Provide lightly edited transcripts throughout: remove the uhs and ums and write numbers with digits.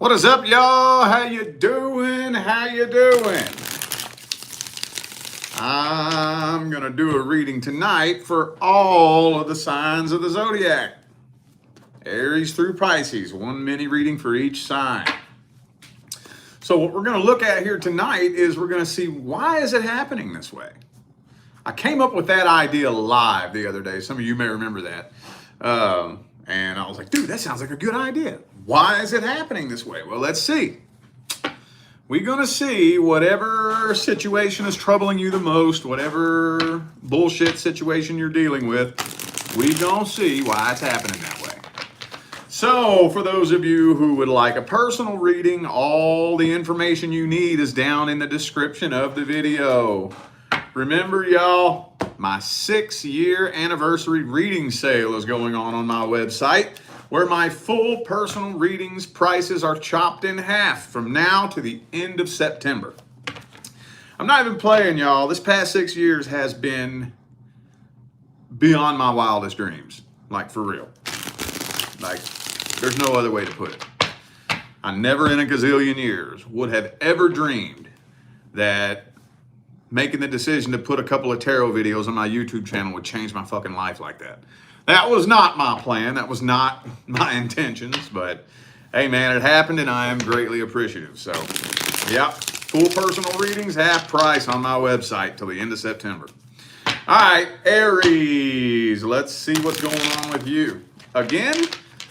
What is up, y'all? How you doing? How you doing? I'm going to do a reading tonight for all of the signs of the zodiac. Aries through Pisces, one mini reading for each sign. So what we're going to look at here tonight is we're going to see, why is it happening this way? I came up with that idea live the other day. Some of you may remember that. And I was like, dude, that sounds like a good idea. Why is it happening this way? Well, let's see. We're going to see whatever situation is troubling you the most, whatever bullshit situation you're dealing with, we're going to see why it's happening that way. So, for those of you who would like a personal reading, all the information you need is down in the description of the video. Remember, y'all, my 6-year anniversary reading sale is going on my website, where my full personal readings prices are chopped in half from now to the end of September. I'm not even playing, y'all. This past 6 years has been beyond my wildest dreams. Like, for real. Like, there's no other way to put it. I never in a gazillion years would have ever dreamed that making the decision to put a couple of tarot videos on my YouTube channel would change my fucking life like that. That was not my plan. That was not my intentions. But, hey, man, it happened, and I am greatly appreciative. So, yep, full personal readings, half price on my website till the end of September. All right, Aries, let's see what's going on with you. Again,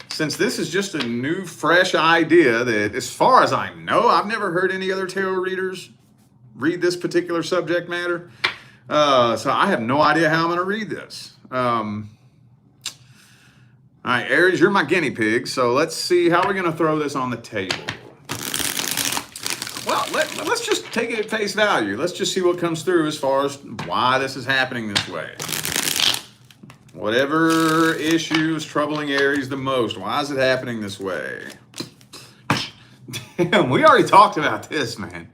since this is just a new, fresh idea that, as far as I know, I've never heard any other tarot readers read this particular subject matter. So I have no idea how I'm going to read this. All right, Aries, you're my guinea pig, so let's see how we're going to throw this on the table. Well, let's just take it at face value. Let's just see what comes through as far as why this is happening this way. Whatever issue is troubling Aries the most, why is it happening this way? Damn, we already talked about this, man.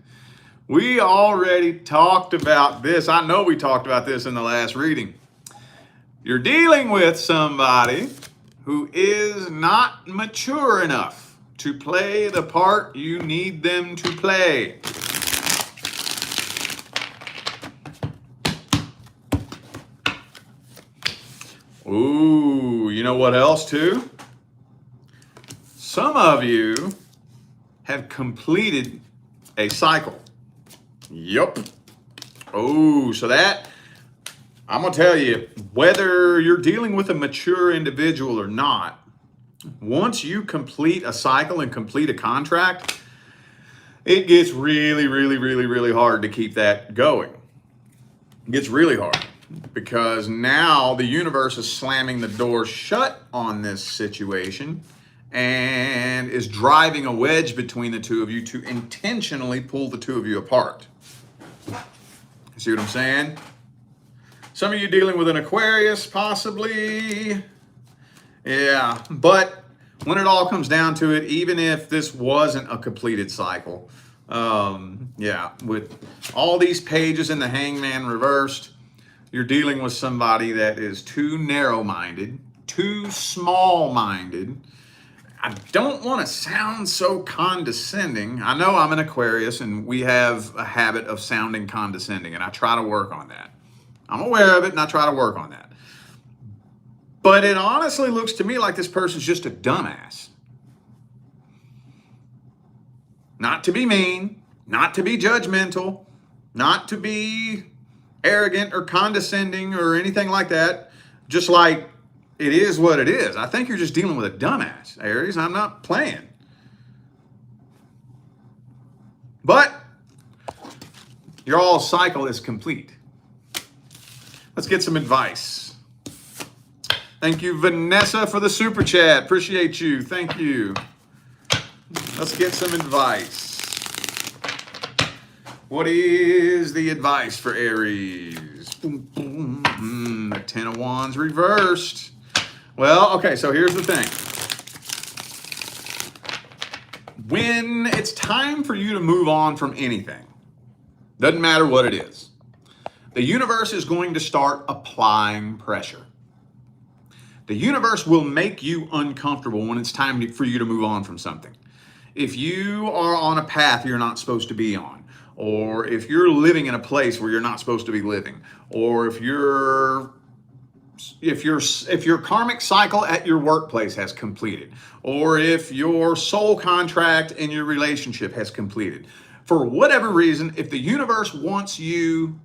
We already talked about this. I know we talked about this in the last reading. You're dealing with somebody who is not mature enough to play the part you need them to play. Ooh, you know what else too? Some of you have completed a cycle. Yup. Oh, so that, I'm going to tell you, whether you're dealing with a mature individual or not, once you complete a cycle and complete a contract, it gets really, really, really, really hard to keep that going. It gets really hard because now the universe is slamming the door shut on this situation and is driving a wedge between the two of you to intentionally pull the two of you apart. See what I'm saying? Some of you dealing with an Aquarius, possibly. Yeah, but when it all comes down to it, even if this wasn't a completed cycle, yeah, with all these pages in the Hangman reversed, you're dealing with somebody that is too narrow-minded, too small-minded. I don't want to sound so condescending. I know I'm an Aquarius and we have a habit of sounding condescending, and I try to work on that. I'm aware of it and I try to work on that. But it honestly looks to me like this person's just a dumbass. Not to be mean, not to be judgmental, not to be arrogant or condescending or anything like that. Just like, it is what it is. I think you're just dealing with a dumbass, Aries. I'm not playing. But your all cycle is complete. Let's get some advice. Thank you, Vanessa, for the super chat. Appreciate you. Thank you. Let's get some advice. What is the advice for Aries? Boom, boom. The 10 of Wands reversed. Well, okay, so here's the thing. When it's time for you to move on from anything, doesn't matter what it is, the universe is going to start applying pressure. The universe will make you uncomfortable when it's time for you to move on from something. if you are on a path you're not supposed to be on, or if you're living in a place where you're not supposed to be living, or if your karmic cycle at your workplace has completed, or if your soul contract in your relationship has completed, for whatever reason, if the universe wants you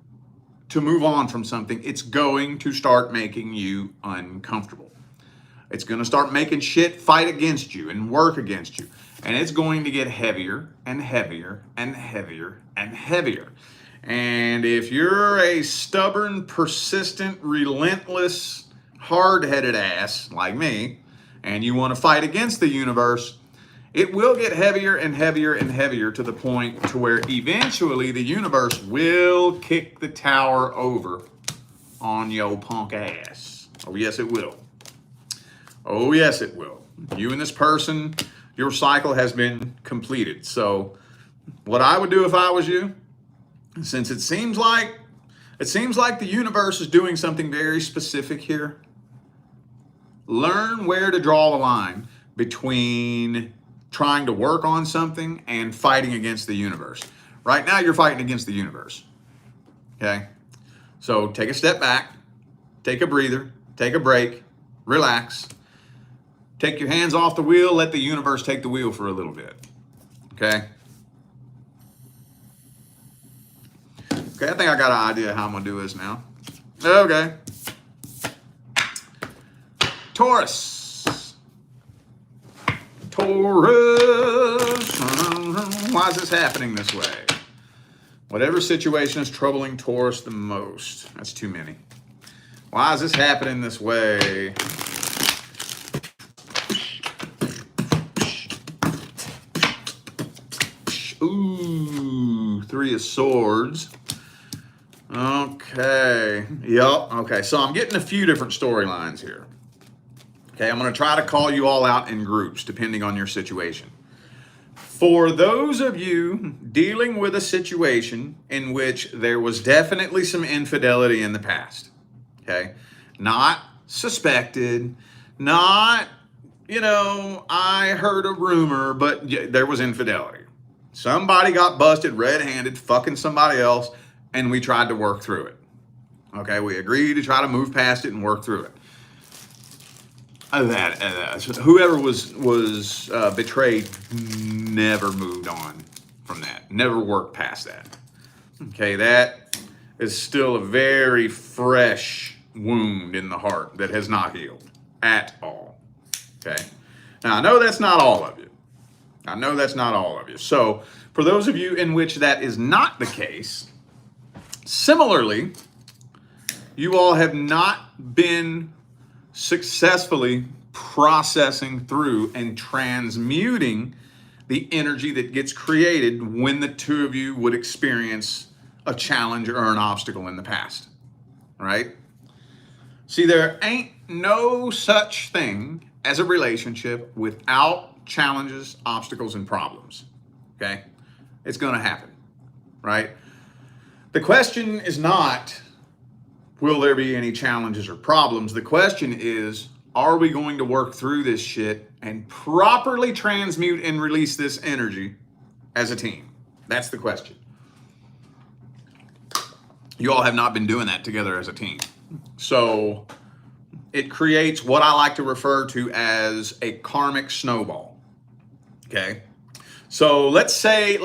to move on from something, it's going to start making you uncomfortable. It's going to start making shit fight against you and work against you. And it's going to get heavier and heavier and heavier and heavier. And if you're a stubborn, persistent, relentless, hard-headed ass like me, and you want to fight against the universe, it will get heavier and heavier and heavier to the point to where eventually the universe will kick the tower over on your punk ass. Oh, yes, it will. Oh, yes, it will. You and this person, your cycle has been completed. So what I would do if I was you, since it seems like the universe is doing something very specific here, learn where to draw the line between trying to work on something and fighting against the universe. Right now, you're fighting against the universe. Okay? So take a step back, take a breather, take a break, relax. Take your hands off the wheel, let the universe take the wheel for a little bit. Okay? Okay, I think I got an idea how I'm going to do this now. Okay. Taurus. Taurus. Why is this happening this way? Whatever situation is troubling Taurus the most. That's too many. Why is this happening this way? Ooh, 3 of Swords. Okay. Yep. Okay. So I'm getting a few different storylines here. Okay. I'm going to try to call you all out in groups depending on your situation. For those of you dealing with a situation in which there was definitely some infidelity in the past, okay, not suspected, not, I heard a rumor, but there was infidelity. Somebody got busted red-handed fucking somebody else, and we tried to work through it. Okay, we agreed to try to move past it and work through it. Whoever was betrayed never moved on from that, never worked past that. Okay, that is still a very fresh wound in the heart that has not healed at all. Okay, now I know that's not all of you. So for those of you in which that is not the case, similarly, you all have not been successfully processing through and transmuting the energy that gets created when the two of you would experience a challenge or an obstacle in the past, right? See, there ain't no such thing as a relationship without challenges, obstacles, and problems, okay? It's going to happen, right? The question is not, will there be any challenges or problems? The question is, are we going to work through this shit and properly transmute and release this energy as a team? That's the question. You all have not been doing that together as a team. So it creates what I like to refer to as a karmic snowball. Okay? So let's say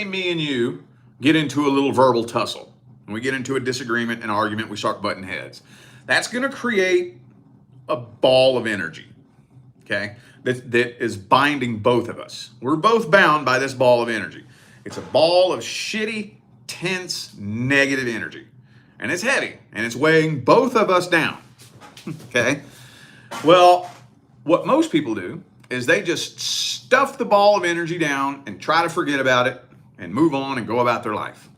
me and you get into a little verbal tussle. And we get into a disagreement, an argument, we start butting heads. That's going to create a ball of energy, okay, that is binding both of us. We're both bound by this ball of energy. It's a ball of shitty, tense, negative energy. And it's heavy, and it's weighing both of us down, okay? Well, what most people do is they just stuff the ball of energy down and try to forget about it and move on and go about their life.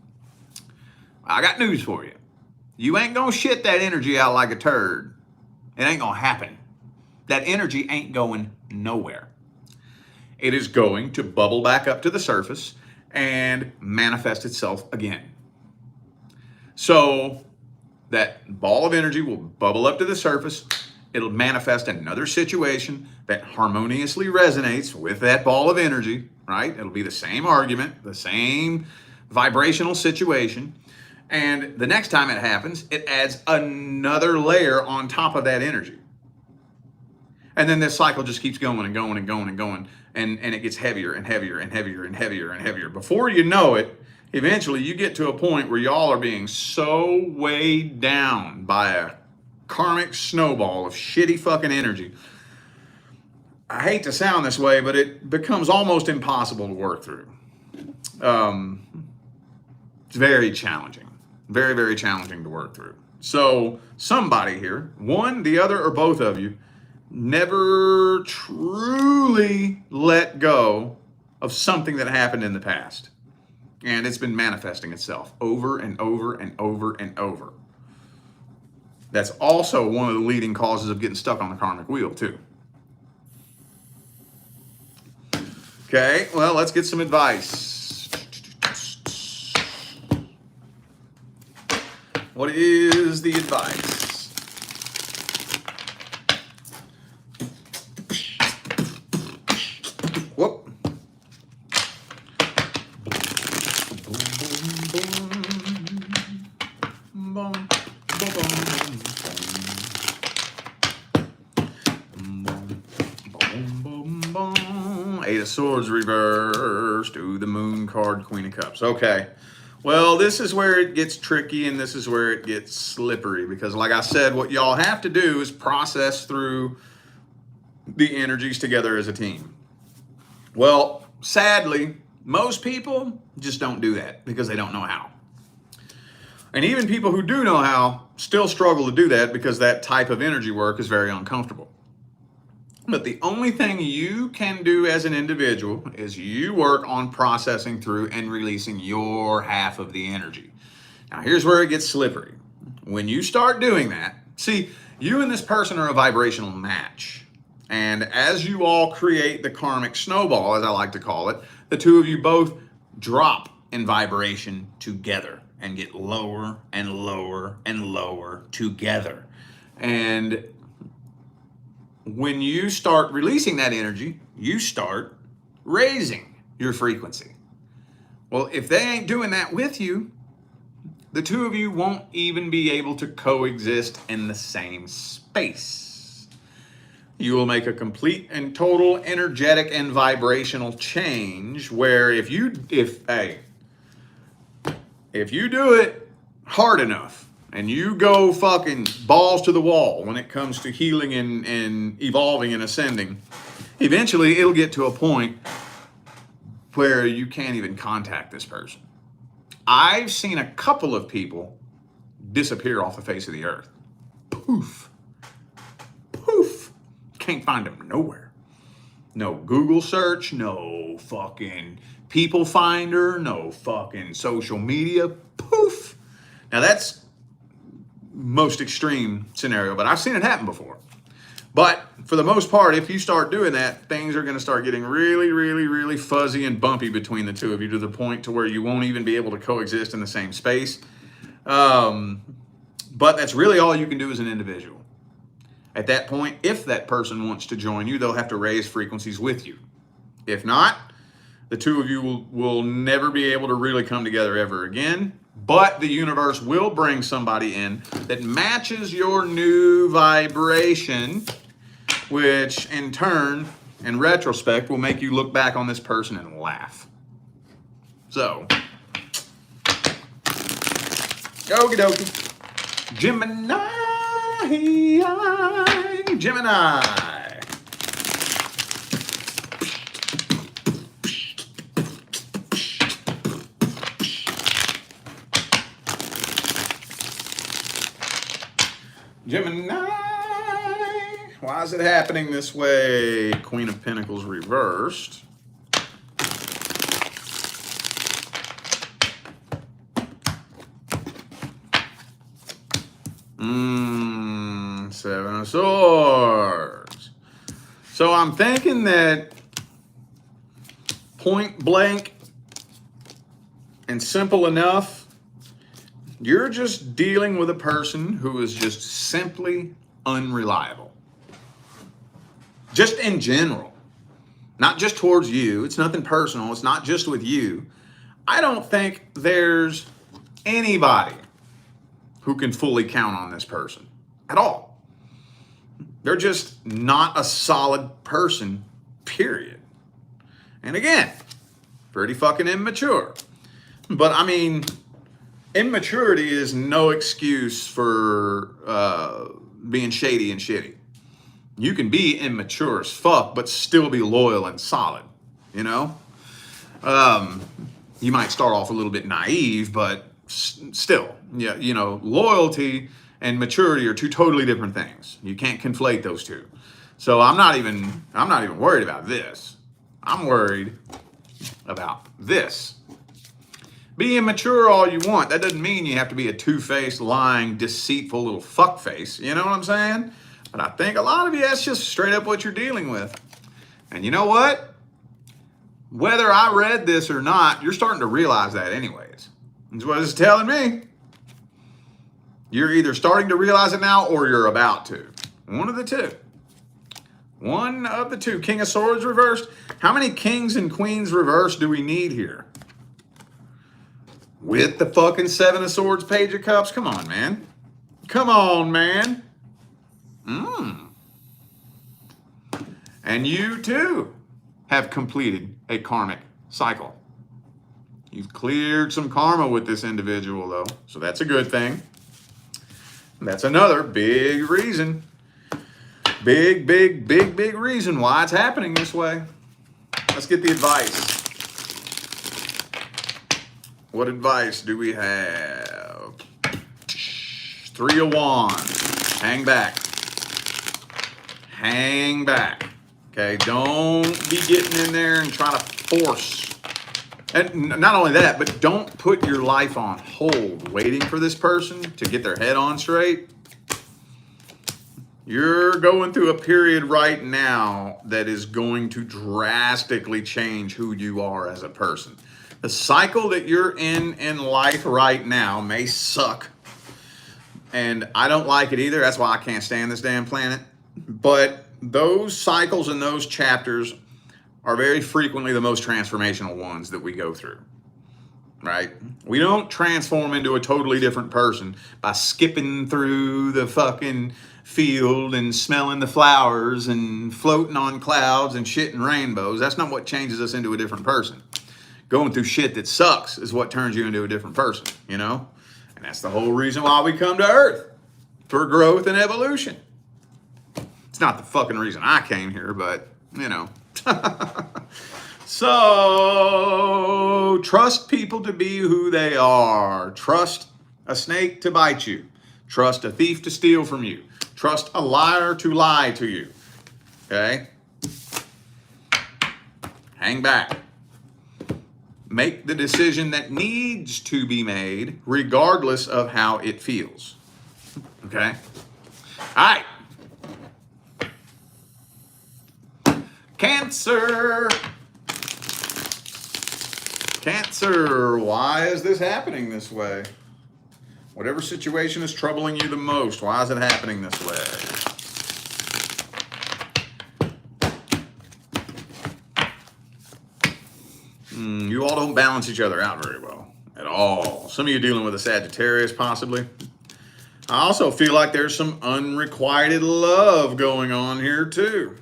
I got news for you. You ain't gonna shit that energy out like a turd. It ain't gonna happen. That energy ain't going nowhere. It is going to bubble back up to the surface and manifest itself again. So that ball of energy will bubble up to the surface It'll manifest another situation that harmoniously resonates with that ball of energy, right? It'll be the same argument, the same vibrational situation. And the next time it happens, it adds another layer on top of that energy. And then this cycle just keeps going and going and going and going. And it gets heavier and heavier and heavier and heavier and heavier. Before you know it, eventually you get to a point where y'all are being so weighed down by a karmic snowball of shitty fucking energy. I hate to sound this way, but it becomes almost impossible to work through. It's very challenging. Very, very challenging to work through. So somebody here, one, the other, or both of you, never truly let go of something that happened in the past. And it's been manifesting itself over and over and over and over. That's also one of the leading causes of getting stuck on the karmic wheel, too. Okay, well, let's get some advice. What is the advice? Whoop. 8 of Swords reversed. Ooh, the Moon card, Queen of Cups. Okay. Well, this is where it gets tricky and this is where it gets slippery because, like I said, what y'all have to do is process through the energies together as a team. Well, sadly, most people just don't do that because they don't know how. And even people who do know how still struggle to do that because that type of energy work is very uncomfortable. But the only thing you can do as an individual is you work on processing through and releasing your half of the energy. Now, here's where it gets slippery. When you start doing that, see, you and this person are a vibrational match. And as you all create the karmic snowball, as I like to call it, the two of you both drop in vibration together and get lower and lower and lower together. And when you start releasing that energy, you start raising your frequency. Well, if they ain't doing that with you, the two of you won't even be able to coexist in the same space. You will make a complete and total energetic and vibrational change where if you do it hard enough, and you go fucking balls to the wall when it comes to healing and evolving and ascending, eventually it'll get to a point where you can't even contact this person. I've seen a couple of people disappear off the face of the earth. Poof. Poof. Can't find them nowhere. No Google search, no fucking people finder, no fucking social media. Poof. Now that's most extreme scenario, but I've seen it happen before. But for the most part, if you start doing that, things are going to start getting really, really, really fuzzy and bumpy between the two of you to the point to where you won't even be able to coexist in the same space. But that's really all you can do as an individual. At that point, if that person wants to join you, they'll have to raise frequencies with you. If not, the two of you will never be able to really come together ever again. But the universe will bring somebody in that matches your new vibration, which in turn, in retrospect, will make you look back on this person and laugh. So, okie dokie. Gemini. Gemini, why is it happening this way? Queen of Pentacles reversed. Seven of Swords. So I'm thinking that point blank and simple enough, you're just dealing with a person who is just simply unreliable. just in general, not just towards you. It's nothing personal. It's not just with you. I don't think there's anybody who can fully count on this person at all. They're just not a solid person, period. And again, pretty fucking immature. But I mean, immaturity is no excuse for being shady and shitty. You can be immature as fuck, but still be loyal and solid, you know? You might start off a little bit naive, but still, yeah, you know, loyalty and maturity are two totally different things. You can't conflate those two. So I'm not even worried about this. I'm worried about this. Be immature all you want. That doesn't mean you have to be a two-faced, lying, deceitful little fuckface. You know what I'm saying? But I think a lot of you, that's just straight up what you're dealing with. And you know what? Whether I read this or not, you're starting to realize that anyways. That's what it's telling me. You're either starting to realize it now or you're about to. One of the two. One of the two. King of Swords reversed. How many kings and queens reversed do we need here? With the fucking Seven of Swords, Page of Cups? Come on, man. Come on, man. And you, too, have completed a karmic cycle. You've cleared some karma with this individual, though. So that's a good thing. That's another big reason. Big reason why it's happening this way. Let's get the advice. What advice do we have? Three of Wands. Hang back. Hang back. Okay, don't be getting in there and trying to force. And not only that, but don't put your life on hold waiting for this person to get their head on straight. You're going through a period right now that is going to drastically change who you are as a person. The cycle that you're in life right now may suck. And I don't like it either. That's why I can't stand this damn planet. But those cycles and those chapters are very frequently the most transformational ones that we go through, right? We don't transform into a totally different person by skipping through the fucking field and smelling the flowers and floating on clouds and shitting rainbows. That's not what changes us into a different person. Going through shit that sucks is what turns you into a different person, you know? And that's the whole reason why we come to Earth, for growth and evolution. It's not the fucking reason I came here, but, you know. So, trust people to be who they are. Trust a snake to bite you. Trust a thief to steal from you. Trust a liar to lie to you. Okay? Hang back. Make the decision that needs to be made, regardless of how it feels. Okay? All right. Cancer. Cancer, why is this happening this way? Whatever situation is troubling you the most, why is it happening this way? You all don't balance each other out very well at all. Some of you dealing with a Sagittarius possibly. I also feel like there's some unrequited love going on here too.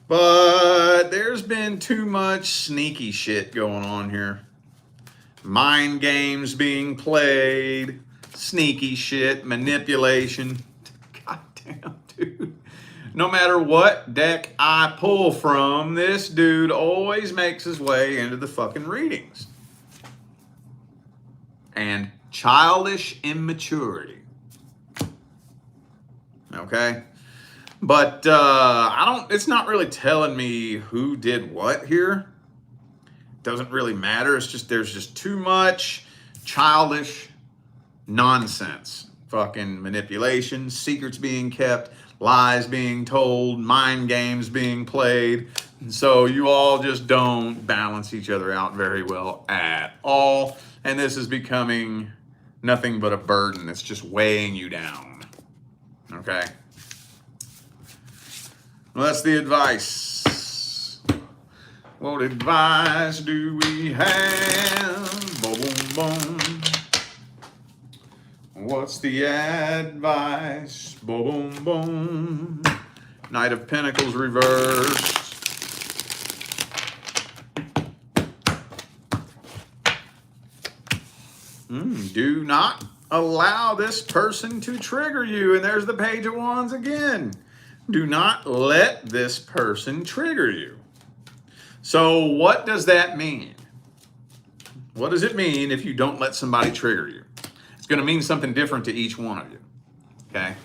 But there's been too much sneaky shit going on here. Mind games being played, sneaky shit, manipulation. Goddamn, dude. No matter what deck I pull from, this dude always makes his way into the fucking readings. And childish immaturity. Okay? But it's not really telling me who did what here. Doesn't really matter. It's just, there's just too much childish nonsense. Fucking manipulation, secrets being kept, lies being told, mind games being played. And so you all just don't balance each other out very well at all. And this is becoming nothing but a burden. It's just weighing you down. Okay? Well, that's the advice. What advice do we have? Boom, boom, boom. What's the advice? Boom, boom, boom. Knight of Pentacles reversed. Do not allow this person to trigger you. And there's the Page of Wands again. Do not let this person trigger you. So what does that mean? What does it mean if you don't let somebody trigger you? It's going to mean something different to each one of you. Okay?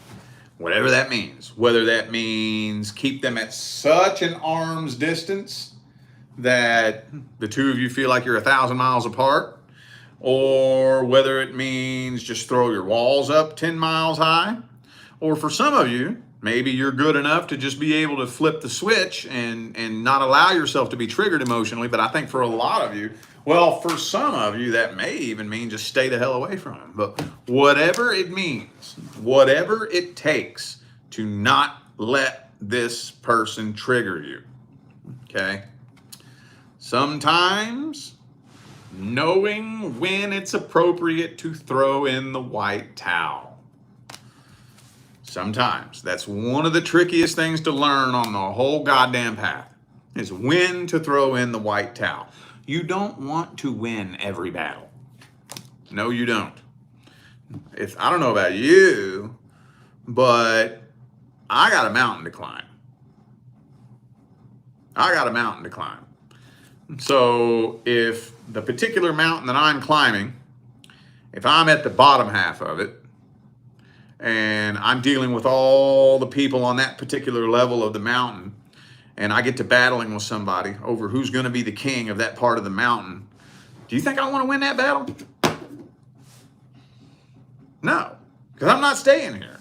Whatever that means. Whether that means keep them at such an arm's distance that the two of you feel like you're 1,000 miles apart, or whether it means just throw your walls up 10 miles high, or for some of you, maybe you're good enough to just be able to flip the switch and not allow yourself to be triggered emotionally. But I think for a lot of you, well, for some of you, that may even mean just stay the hell away from them. But whatever it means, whatever it takes to not let this person trigger you, okay? Sometimes knowing when it's appropriate to throw in the white towel. Sometimes. That's one of the trickiest things to learn on the whole goddamn path, is when to throw in the white towel. You don't want to win every battle. No, you don't. I don't know about you, but I got a mountain to climb. So if the particular mountain that I'm climbing, if I'm at the bottom half of it, and I'm dealing with all the people on that particular level of the mountain, and I get to battling with somebody over who's going to be the king of that part of the mountain, do you think I want to win that battle? No, because I'm not staying here.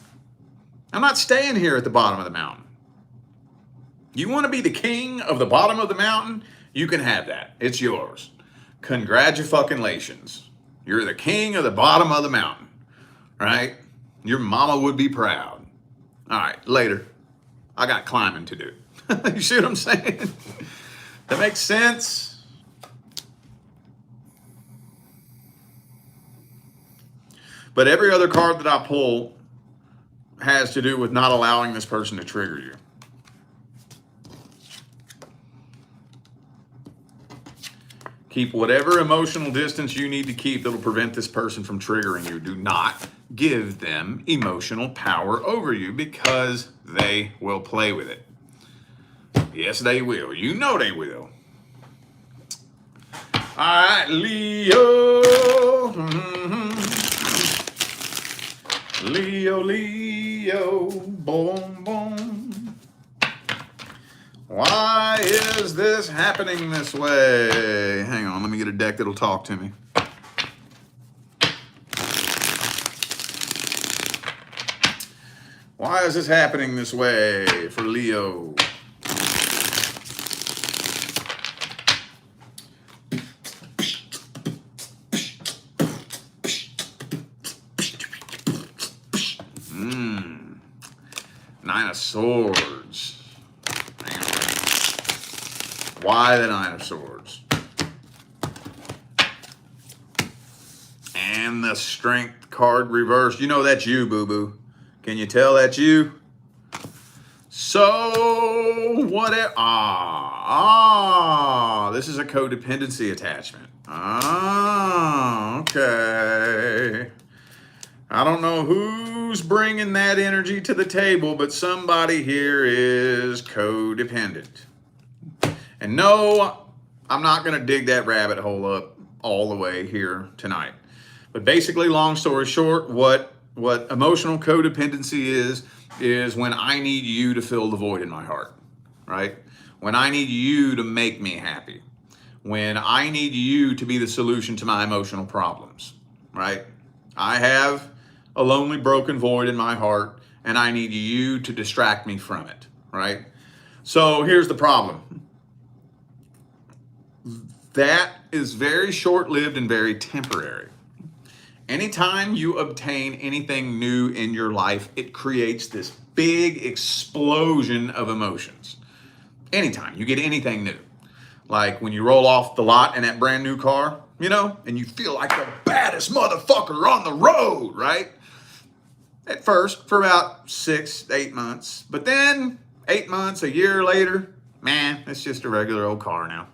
I'm not staying here at the bottom of the mountain. You want to be the king of the bottom of the mountain? You can have that. It's yours. Congratulations. You're the king of the bottom of the mountain, right? Your mama would be proud. All right, later. I got climbing to do. You see what I'm saying? That makes sense? But every other card that I pull has to do with not allowing this person to trigger you. Keep whatever emotional distance you need to keep that'll prevent this person from triggering you. Do not give them emotional power over you, because they will play with it. Yes, they will. You know they will. All right, Leo. Leo. Boom, boom. Why is this happening this way? Hang on, let me get a deck that'll talk to me. Why is this happening this way for Leo? Nine of Swords. Why the Nine of Swords? And the Strength card reversed. You know that's you, boo-boo. Can you tell that's you? So, what? This is a codependency attachment. Okay. I don't know who's bringing that energy to the table, but somebody here is codependent. And no, I'm not going to dig that rabbit hole up all the way here tonight. But basically, long story short, what emotional codependency is when I need you to fill the void in my heart, right? When I need you to make me happy. When I need you to be the solution to my emotional problems, right? I have a lonely, broken void in my heart, and I need you to distract me from it, right? So here's the problem. That is very short-lived and very temporary. Anytime you obtain anything new in your life, it creates this big explosion of emotions. Anytime you get anything new. Like when you roll off the lot in that brand new car, you know, and you feel like the baddest motherfucker on the road, right? At first, for about 6 to 8 months. But then 8 months, a year later, man, it's just a regular old car now.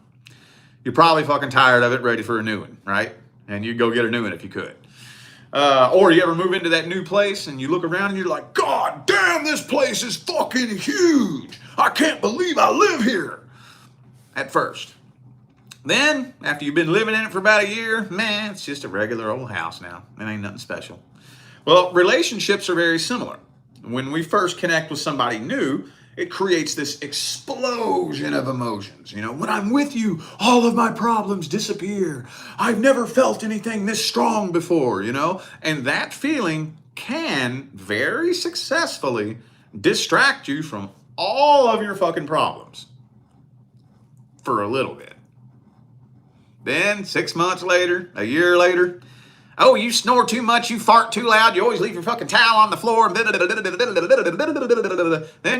You're probably fucking tired of it, ready for a new one, right? And you'd go get a new one if you could. Or you ever move into that new place and you look around and you're like, God damn, this place is fucking huge. I can't believe I live here. At first. Then, after you've been living in it for about a year, man, it's just a regular old house now. It ain't nothing special. Well, relationships are very similar. When we first connect with somebody new, it creates this explosion of emotions. You know, when I'm with you, all of my problems disappear. I've never felt anything this strong before, you know? And that feeling can very successfully distract you from all of your fucking problems for a little bit. Then 6 months later, a year later, oh, you snore too much, you fart too loud, you always leave your fucking towel on the floor. Then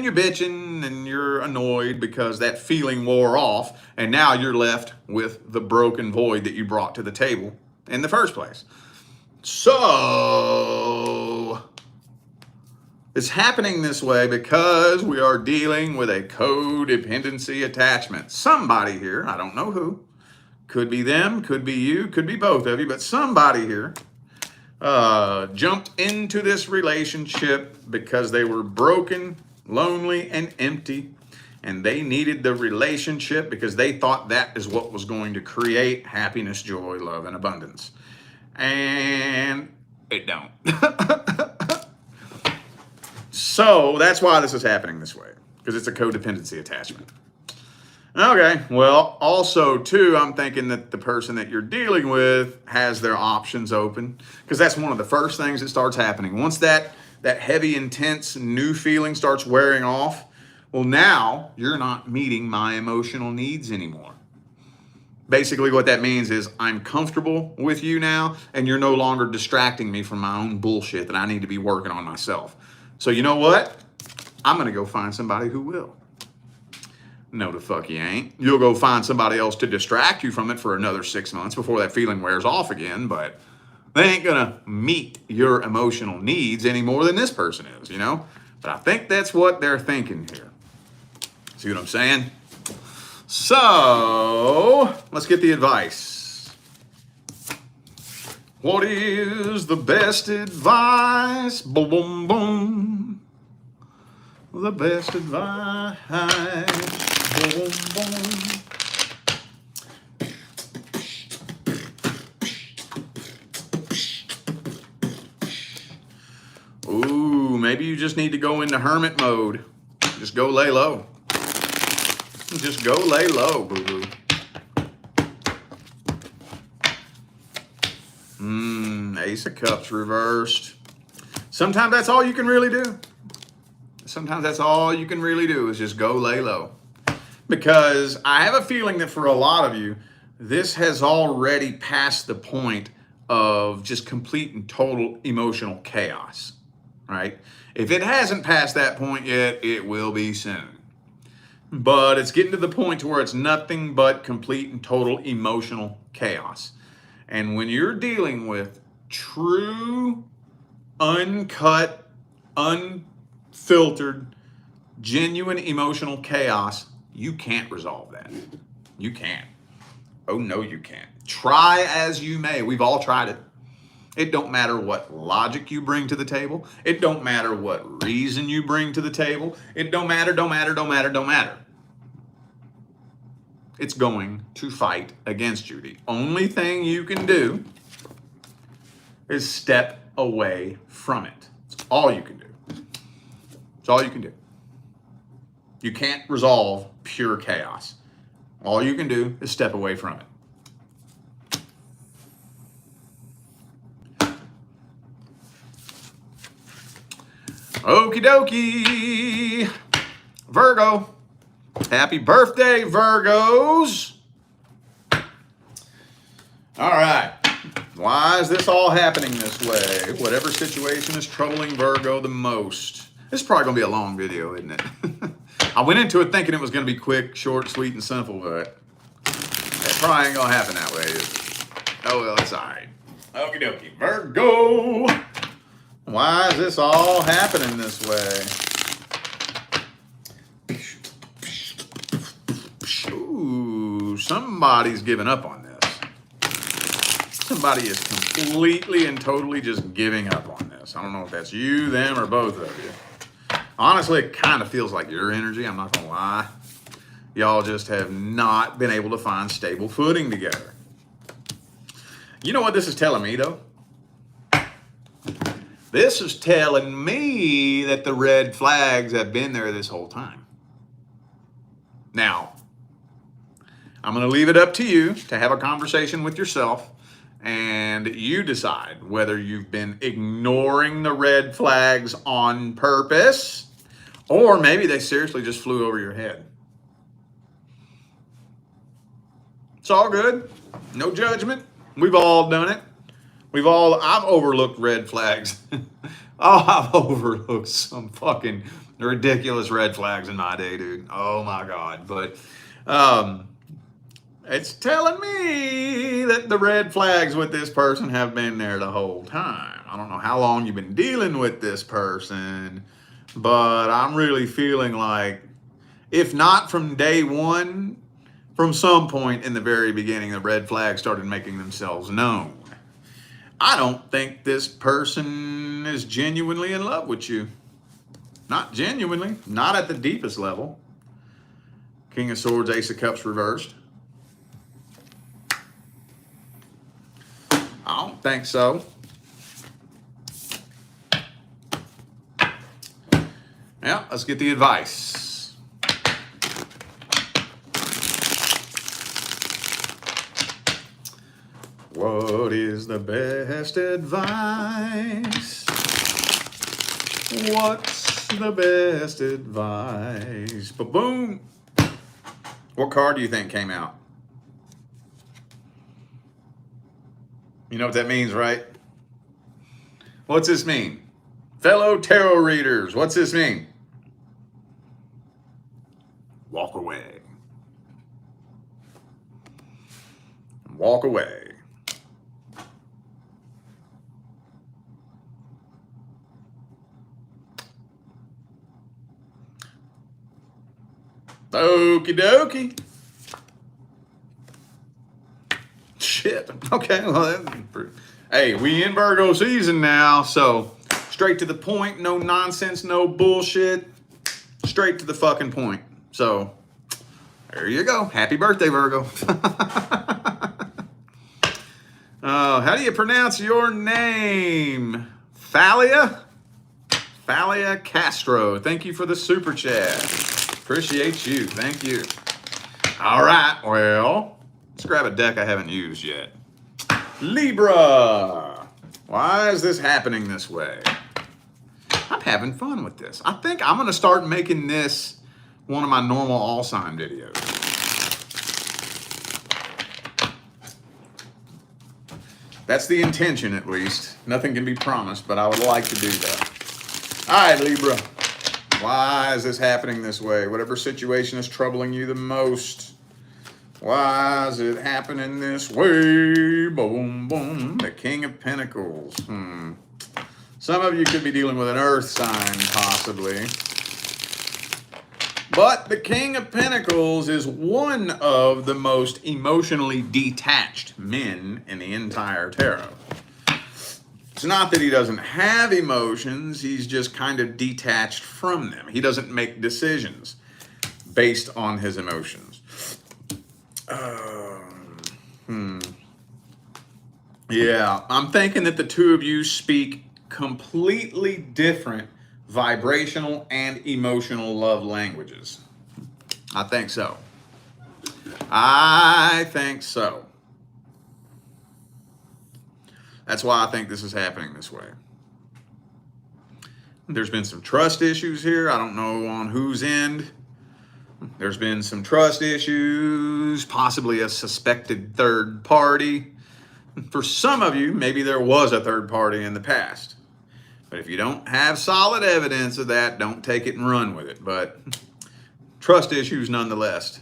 you're bitching and you're annoyed because that feeling wore off, and now you're left with the broken void that you brought to the table in the first place. So it's happening this way because we are dealing with a codependency attachment. Somebody here, I don't know who, could be them, could be you, could be both of you, but somebody here jumped into this relationship because they were broken, lonely, and empty, and they needed the relationship because they thought that is what was going to create happiness, joy, love, and abundance. And it don't. So that's why this is happening this way, because it's a codependency attachment. Okay, well, also, too, I'm thinking that the person that you're dealing with has their options open, because that's one of the first things that starts happening. Once that heavy, intense, new feeling starts wearing off, well, now you're not meeting my emotional needs anymore. Basically, what that means is I'm comfortable with you now, and you're no longer distracting me from my own bullshit that I need to be working on myself. So you know what? I'm going to go find somebody who will. No, the fuck you ain't. You'll go find somebody else to distract you from it for another 6 months before that feeling wears off again, but they ain't gonna meet your emotional needs any more than this person is, you know? But I think that's what they're thinking here. See what I'm saying? So, let's get the advice. What is the best advice? Boom, boom, boom. The best advice. Boom, boom. Ooh, maybe you just need to go into hermit mode. Just go lay low. Just go lay low, boo-boo. Ace of Cups reversed. Sometimes that's all you can really do. Sometimes that's all you can really do is just go lay low. Because I have a feeling that for a lot of you, this has already passed the point of just complete and total emotional chaos, right? If it hasn't passed that point yet, it will be soon. But it's getting to the point to where it's nothing but complete and total emotional chaos. And when you're dealing with true, uncut, unfiltered, genuine emotional chaos, you can't resolve that. You can't. Oh, no, you can't. Try as you may. We've all tried it. It don't matter what logic you bring to the table. It don't matter what reason you bring to the table. It don't matter. It's going to fight against you. The only thing you can do is step away from it. It's all you can do. It's all you can do. You can't resolve pure chaos. All you can do is step away from it. Okie dokie. Virgo. Happy birthday, Virgos. All right. Why is this all happening this way? Whatever situation is troubling Virgo the most. This is probably going to be a long video, isn't it? I went into it thinking it was going to be quick, short, sweet, and simple, but it probably ain't going to happen that way, is it? Oh, well, it's all right. Okie dokie. Virgo! Why is this all happening this way? Ooh, somebody's giving up on this. Somebody is completely and totally just giving up on this. I don't know if that's you, them, or both of you. Honestly, it kind of feels like your energy, I'm not going to lie. Y'all just have not been able to find stable footing together. You know what this is telling me, though? This is telling me that the red flags have been there this whole time. Now, I'm going to leave it up to you to have a conversation with yourself, and you decide whether you've been ignoring the red flags on purpose, or maybe they seriously just flew over your head. It's all good. No judgment. We've all done it. I've overlooked red flags. Oh, I've overlooked some fucking ridiculous red flags in my day, dude. Oh my God. But it's telling me that the red flags with this person have been there the whole time. I don't know how long you've been dealing with this person, but I'm really feeling like, if not from day one, from some point in the very beginning, the red flags started making themselves known. I don't think this person is genuinely in love with you. Not genuinely, not at the deepest level. King of Swords, Ace of Cups reversed. I don't think so. Yeah, let's get the advice. What is the best advice? What's the best advice? Ba-boom! What card do you think came out? You know what that means, right? What's this mean? Fellow tarot readers, what's this mean? Walk away. Walk away. Okie dokie. Shit. Okay. Well, hey, we in Virgo season now, so straight to the point, no nonsense, no bullshit. Straight to the fucking point. So there you go. Happy birthday, Virgo. How do you pronounce your name? Thalia? Thalia Castro. Thank you for the super chat. Appreciate you. Thank you. All right. Well, let's grab a deck I haven't used yet. Libra. Why is this happening this way? I'm having fun with this. I think I'm going to start making this one of my normal all sign videos. That's the intention, at least. Nothing can be promised, but I would like to do that. All right, Libra. Why is this happening this way? Whatever situation is troubling you the most. Why is it happening this way? Boom, boom. The King of Pentacles. Some of you could be dealing with an earth sign, possibly. But the King of Pentacles is one of the most emotionally detached men in the entire tarot. It's not that he doesn't have emotions, he's just kind of detached from them. He doesn't make decisions based on his emotions. Yeah, I'm thinking that the two of you speak completely different vibrational and emotional love languages. I think so. I think so. That's why I think this is happening this way. There's been some trust issues here. I don't know on whose end. There's been some trust issues, possibly a suspected third party. For some of you, maybe there was a third party in the past. But if you don't have solid evidence of that, don't take it and run with it. But trust issues nonetheless.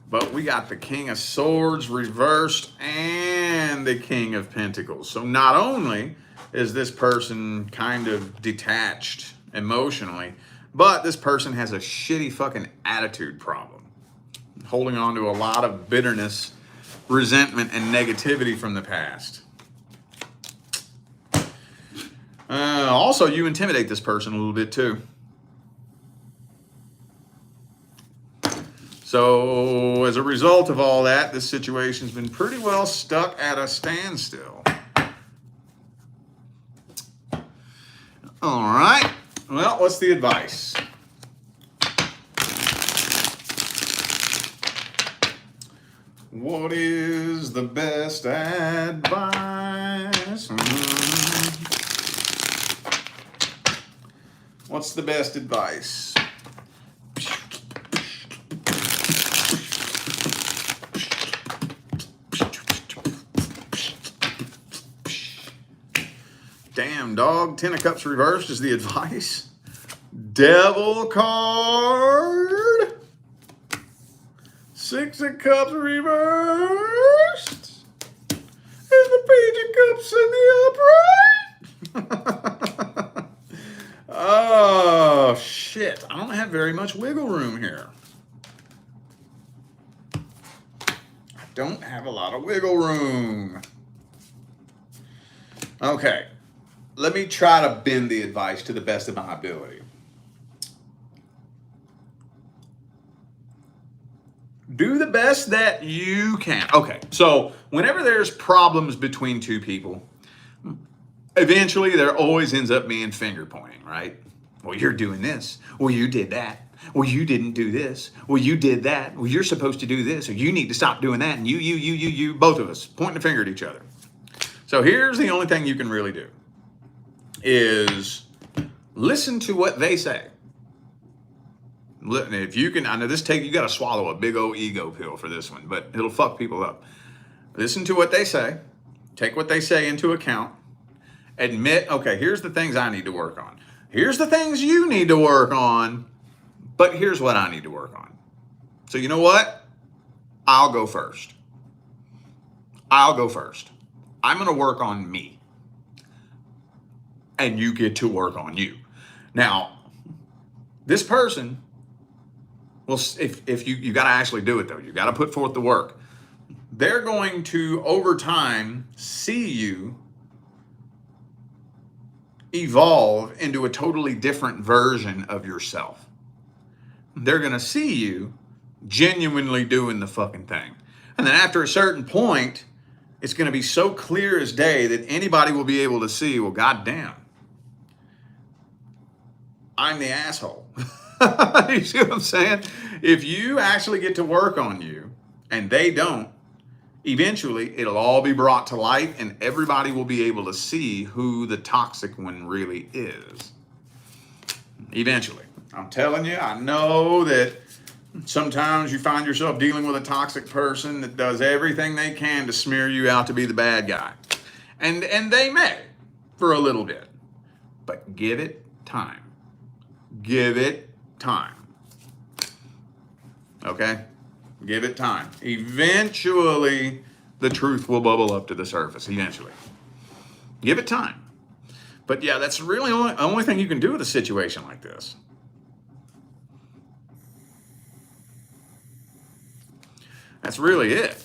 But we got the King of Swords reversed and the King of Pentacles. So not only is this person kind of detached emotionally, but this person has a shitty fucking attitude problem. Holding on to a lot of bitterness, resentment, and negativity from the past. Also, you intimidate this person a little bit too. So as a result of all that, this situation's been pretty well stuck at a standstill. All right. Well, what's the advice? What is the best advice? What's the best advice? Damn, dog. 10 of Cups reversed is the advice. Devil card. 6 of Cups reversed. And the Page of Cups in the upright. Oh, shit. I don't have very much wiggle room here. I don't have a lot of wiggle room. Okay. Let me try to bend the advice to the best of my ability. Do the best that you can. Okay, so whenever there's problems between two people, eventually there always ends up being finger pointing, right? Well, you're doing this. Well, you did that. Well, you didn't do this. Well, you did that. Well, you're supposed to do this, or you need to stop doing that. And you, both of us pointing a finger at each other. So here's the only thing you can really do is listen to what they say. If you can, I know you got to swallow a big old ego pill for this one, but it'll fuck people up. Listen to what they say. Take what they say into account. Admit, okay, here's the things I need to work on. Here's the things you need to work on, but here's what I need to work on. So you know what? I'll go first. I'm going to work on me. And you get to work on you. Now, this person, well, if you got to actually do it though, you got to put forth the work. They're going to, over time, see you evolve into a totally different version of yourself. They're going to see you genuinely doing the fucking thing. And then after a certain point, it's going to be so clear as day that anybody will be able to see, well, goddamn, I'm the asshole. You see what I'm saying? If you actually get to work on you and they don't, eventually it'll all be brought to light and everybody will be able to see who the toxic one really is. Eventually. I'm telling you, I know that sometimes you find yourself dealing with a toxic person that does everything they can to smear you out to be the bad guy. And they may for a little bit. But give it time. Give it time. Okay? Give it time. Eventually, the truth will bubble up to the surface. Eventually. Give it time. But yeah, that's really the only thing you can do with a situation like this. That's really it.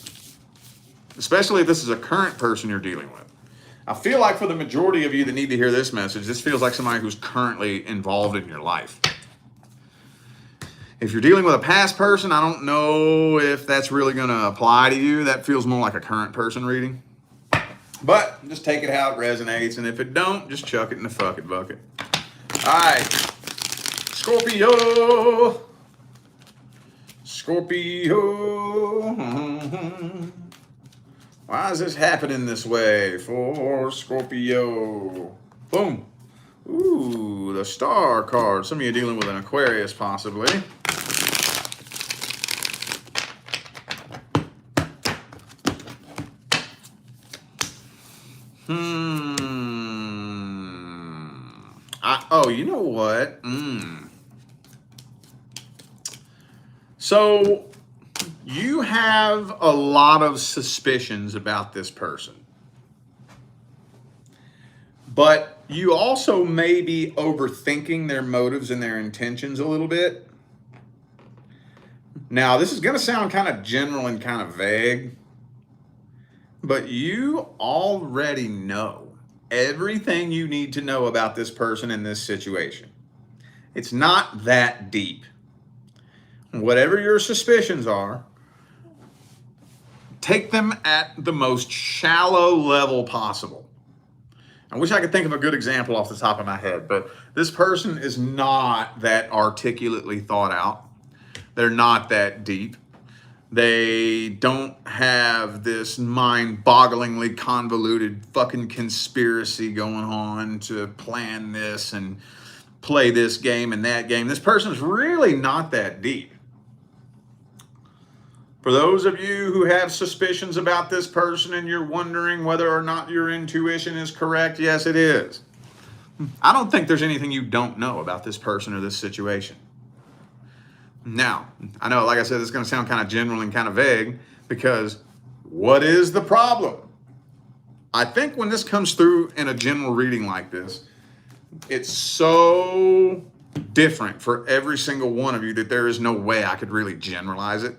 Especially if this is a current person you're dealing with. I feel like for the majority of you that need to hear this message, this feels like somebody who's currently involved in your life. If you're dealing with a past person, I don't know if that's really going to apply to you. That feels more like a current person reading. But just take it how it resonates, and if it don't, just chuck it in the fuck it bucket. All right. Scorpio. Why is this happening this way for Scorpio? Boom. Ooh, the star card. Some of you are dealing with an Aquarius, possibly. Oh, you know what? So you have a lot of suspicions about this person, but you also may be overthinking their motives and their intentions a little bit. Now, this is going to sound kind of general and kind of vague, but you already know everything you need to know about this person in this situation. It's not that deep. Whatever your suspicions are, take them at the most shallow level possible. I wish I could think of a good example off the top of my head, but this person is not that articulately thought out. They're not that deep. They don't have this mind-bogglingly convoluted fucking conspiracy going on to plan this and play this game and that game. This person's really not that deep. For those of you who have suspicions about this person and you're wondering whether or not your intuition is correct, yes, it is. I don't think there's anything you don't know about this person or this situation. Now, I know, like I said, it's going to sound kind of general and kind of vague, because what is the problem? I think when this comes through in a general reading like this, it's so different for every single one of you that there is no way I could really generalize it.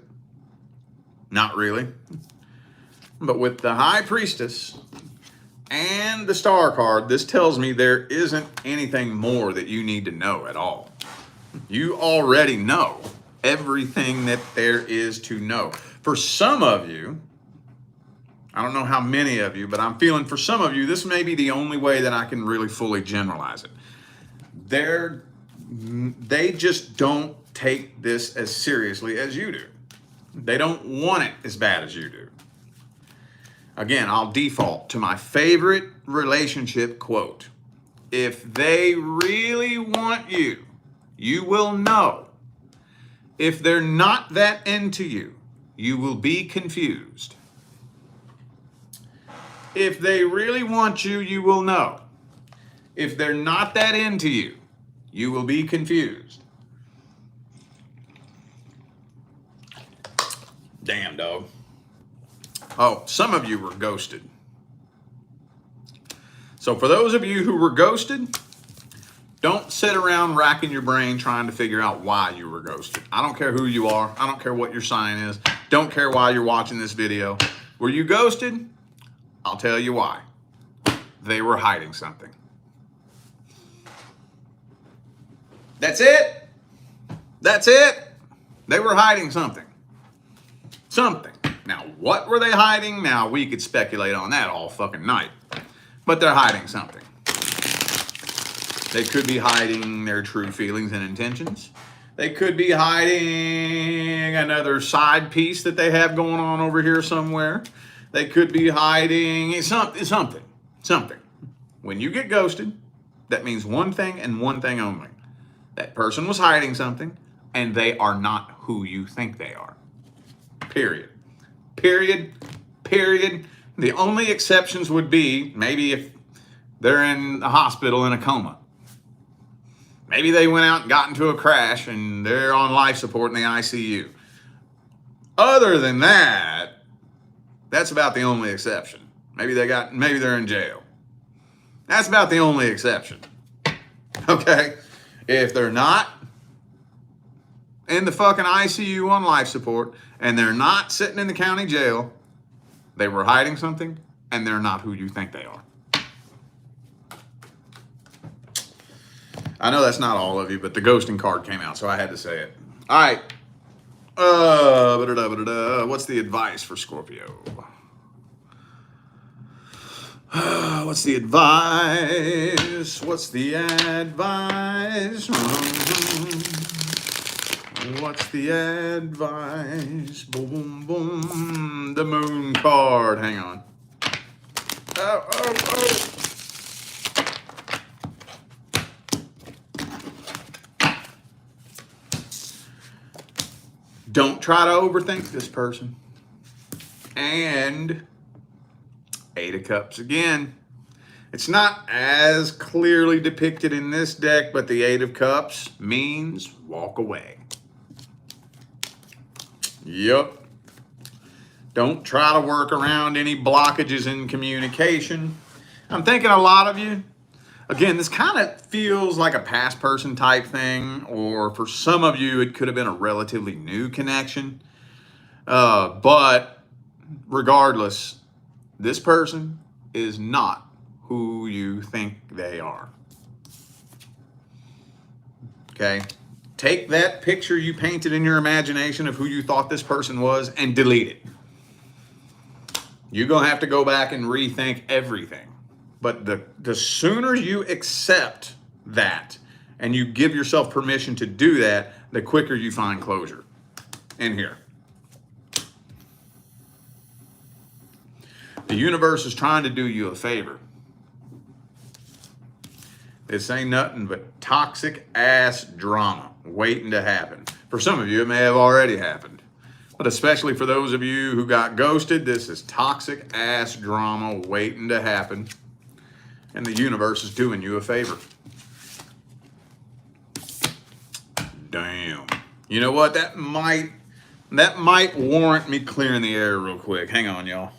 Not really. But with the High Priestess and the Star card, this tells me there isn't anything more that you need to know at all. You already know everything that there is to know. For some of you, I don't know how many of you, but I'm feeling for some of you, this may be the only way that I can really fully generalize it. They just don't take this as seriously as you do. They don't want it as bad as you do. Again, I'll default to my favorite relationship quote. If they really want you, you will know. If they're not that into you, you will be confused. If they really want you, you will know. If they're not that into you, you will be confused. Damn, dog. Oh, some of you were ghosted. So for those of you who were ghosted, don't sit around racking your brain trying to figure out why you were ghosted. I don't care who you are. I don't care what your sign is. Don't care why you're watching this video. Were you ghosted? I'll tell you why. They were hiding something. That's it. That's it. They were hiding something. Something. Now, what were they hiding? Now, we could speculate on that all fucking night. But they're hiding something. They could be hiding their true feelings and intentions. They could be hiding another side piece that they have going on over here somewhere. They could be hiding something. When you get ghosted, that means one thing and one thing only. That person was hiding something, and they are not who you think they are. Period. The only exceptions would be maybe if they're in a hospital in a coma. Maybe they went out and got into a crash and they're on life support in the ICU. Other than that, that's about the only exception. Maybe they're in jail. That's about the only exception. Okay? If they're not in the fucking ICU on life support and they're not sitting in the county jail, they were hiding something and they're not who you think they are. I know that's not all of you, but the ghosting card came out, so I had to say it. All right. What's the advice for Scorpio? What's the advice? What's the advice? What's the advice? Boom, boom. The moon card. Hang on. Oh. Don't try to overthink this person. And 8 of Cups again. It's not as clearly depicted in this deck, but the Eight of Cups means walk away. Yep. Don't try to work around any blockages in communication. I'm thinking a lot of you, again, this kind of feels like a past person type thing, or for some of you, it could have been a relatively new connection. But regardless, this person is not who you think they are. Okay? Take that picture you painted in your imagination of who you thought this person was and delete it. You're going to have to go back and rethink everything. But the sooner you accept that and you give yourself permission to do that, the quicker you find closure in here. The universe is trying to do you a favor. This ain't nothing but toxic ass drama waiting to happen. For some of you, it may have already happened. But especially for those of you who got ghosted, this is toxic ass drama waiting to happen. And the universe is doing you a favor. Damn. You know what? That might warrant me clearing the air real quick. Hang on, y'all.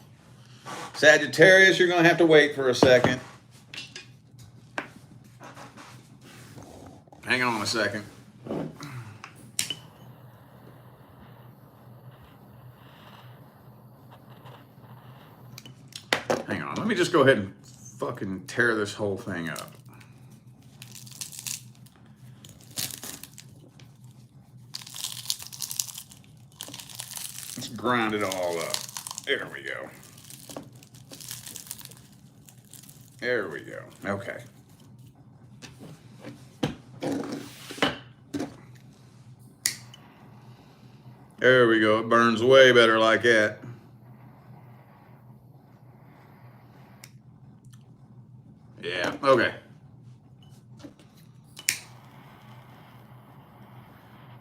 Sagittarius, you're going to have to wait for a second. Hang on a second. Hang on. Let me just go ahead and fucking tear this whole thing up. Let's grind it all up. There we go. There we go. Okay. There we go. It burns way better like that. Yeah, okay.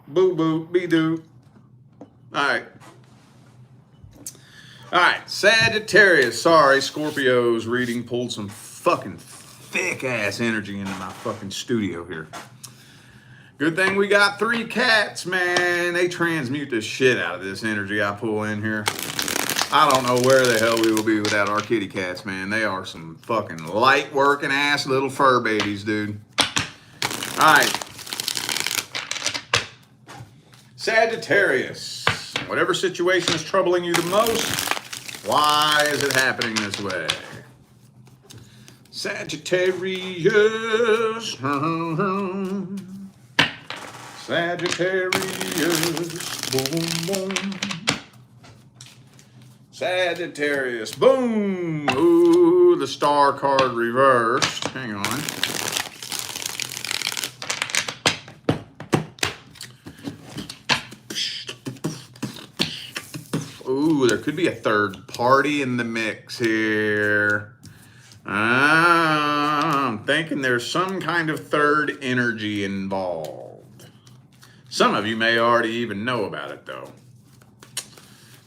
Boo boo, be doo. All right, Sagittarius. Sorry, Scorpio's reading pulled some fucking thick ass energy into my fucking studio here. Good thing we got 3 cats, man. They transmute the shit out of this energy I pull in here. I don't know where the hell we will be without our kitty cats, man. They are some fucking light working ass little fur babies, dude. All right. Sagittarius. Whatever situation is troubling you the most, why is it happening this way? Sagittarius. Sagittarius. Boom, boom. Sagittarius. Boom. Ooh, the star card reversed. Hang on. Ooh, there could be a third party in the mix here. I'm thinking there's some kind of third energy involved. Some of you may already even know about it, though.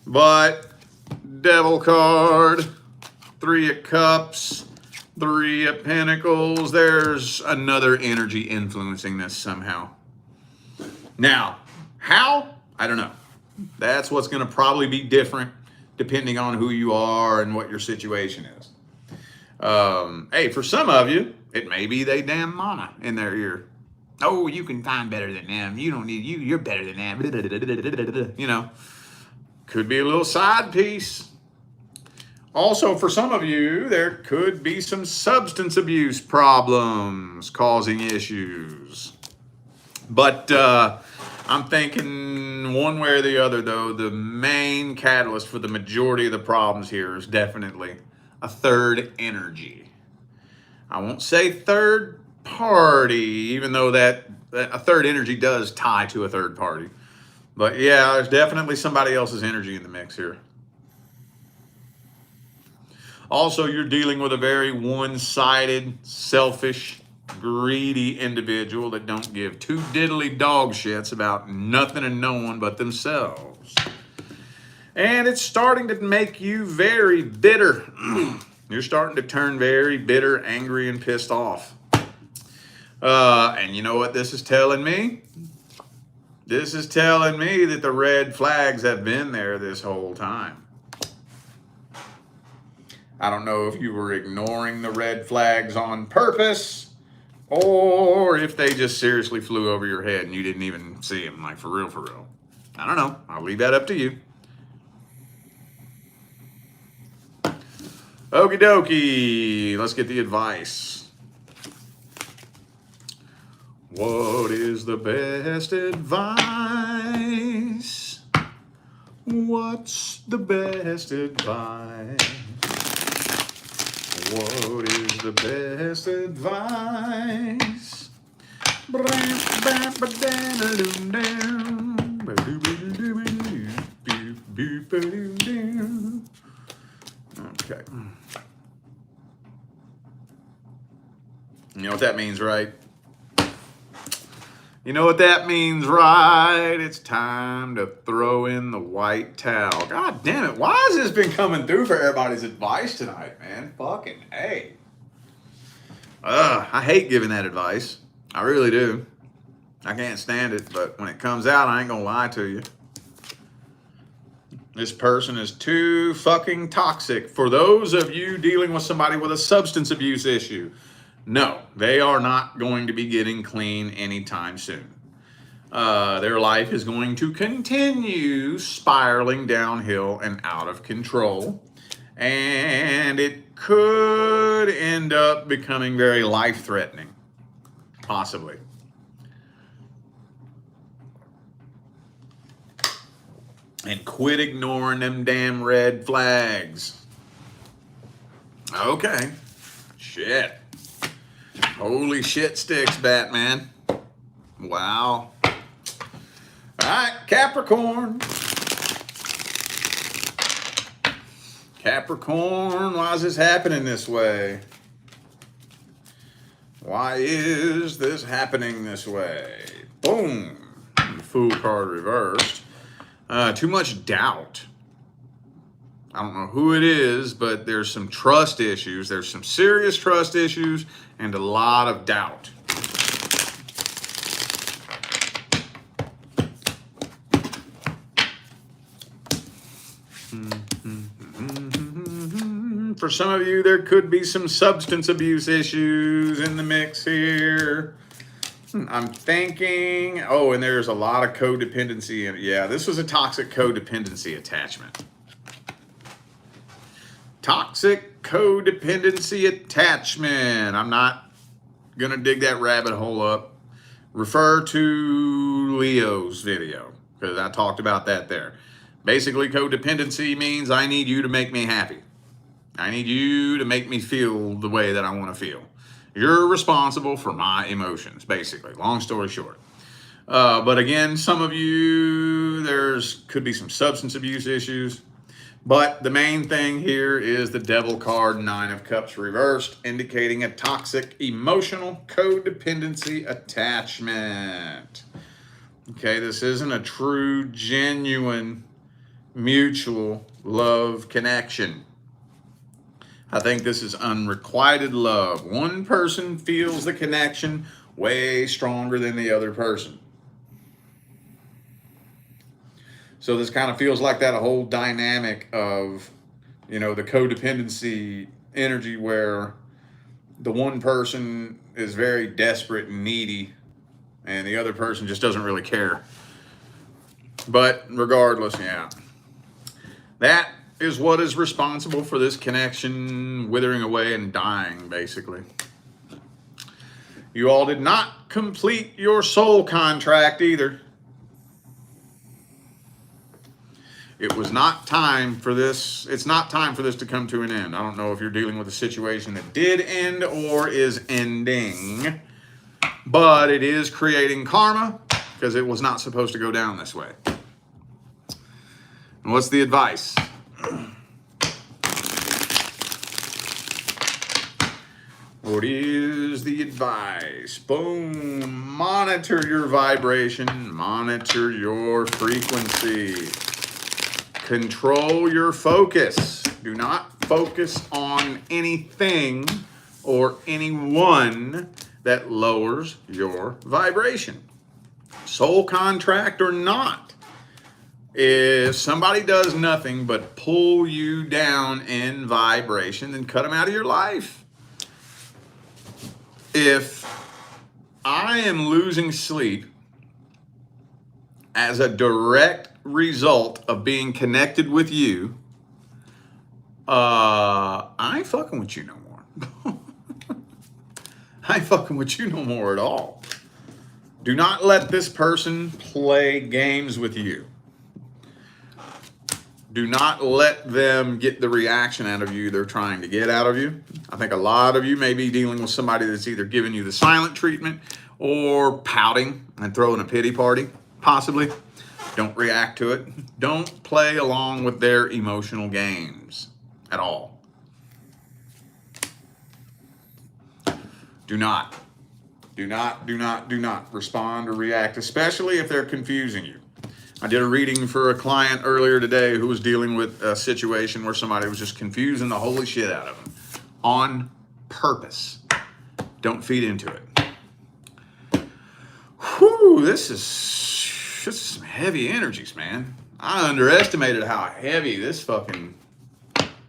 But, Devil card, 3 of Cups, 3 of Pentacles. There's another energy influencing this somehow. Now, how? I don't know. That's what's going to probably be different depending on who you are and what your situation is. Hey, for some of you, it may be they damn mama in their ear. Oh, you can find better than them. You don't need you. You're better than them. You know, could be a little side piece. Also, for some of you, there could be some substance abuse problems causing issues. But I'm thinking one way or the other, though, the main catalyst for the majority of the problems here is definitely a third energy. I won't say third party, even though that a third energy does tie to a third party. But yeah, there's definitely somebody else's energy in the mix here. Also, you're dealing with a very one-sided, selfish, greedy individual that don't give 2 diddly dog shits about nothing and no one but themselves. And it's starting to make you very bitter. You're starting to turn very bitter, angry, and pissed off. And you know what this is telling me? This is telling me that the red flags have been there this whole time. I don't know if you were ignoring the red flags on purpose or if they just seriously flew over your head and you didn't even see them, like for real, for real. I don't know. I'll leave that up to you. Okie dokie. Let's get the advice. What is the best advice? What's the best advice? What is the best advice? Okay. You know what that means, right? You know what that means, right? It's time to throw in the white towel. God damn it. Why has this been coming through for everybody's advice tonight, man? Fucking hey. I hate giving that advice. I really do. I can't stand it, but when it comes out, I ain't gonna lie to you. This person is too fucking toxic. For those of you dealing with somebody with a substance abuse issue, no, they are not going to be getting clean anytime soon. Their life is going to continue spiraling downhill and out of control. And it could end up becoming very life-threatening, possibly. And quit ignoring them damn red flags. Okay. Shit. Holy shit sticks, Batman. Wow. All right, Capricorn. Capricorn, why is this happening this way? Why is this happening this way? Boom. The Fool card reversed. Too much doubt. I don't know who it is, but there's some trust issues. There's some serious trust issues and a lot of doubt. For some of you, there could be some substance abuse issues in the mix here. I'm thinking, oh, and there's a lot of codependency. Yeah, this was a toxic codependency attachment. Toxic codependency attachment. I'm not going to dig that rabbit hole up. Refer to Leo's video because I talked about that there. Basically, codependency means I need you to make me happy. I need you to make me feel the way that I want to feel. You're responsible for my emotions, basically. Long story short. But again, some of you, could be some substance abuse issues. But the main thing here is the Devil card, 9 of Cups reversed, indicating a toxic emotional codependency attachment. Okay, this isn't a true, genuine, mutual love connection. I think this is unrequited love. One person feels the connection way stronger than the other person. So this kind of feels like that whole dynamic of, the codependency energy where the one person is very desperate and needy and the other person just doesn't really care. But regardless, yeah. That is what is responsible for this connection withering away and dying, basically. You all did not complete your soul contract either. It was not time for this. It's not time for this to come to an end. I don't know if you're dealing with a situation that did end or is ending, but it is creating karma because it was not supposed to go down this way. And what's the advice? What is the advice? Boom. Monitor your vibration. Monitor your frequency. Control your focus. Do not focus on anything or anyone that lowers your vibration. Soul contract or not. If somebody does nothing but pull you down in vibration, then cut them out of your life. If I am losing sleep as a direct result of being connected with you, I ain't fucking with you no more. I ain't fucking with you no more at all. Do not let this person play games with you. Do not let them get the reaction out of you they're trying to get out of you. I think a lot of you may be dealing with somebody that's either giving you the silent treatment or pouting and throwing a pity party, possibly. Don't react to it. Don't play along with their emotional games at all. Do not respond or react, especially if they're confusing you. I did a reading for a client earlier today who was dealing with a situation where somebody was just confusing the holy shit out of them on purpose. Don't feed into it. Whew, this is some heavy energies, man. I underestimated how heavy this fucking,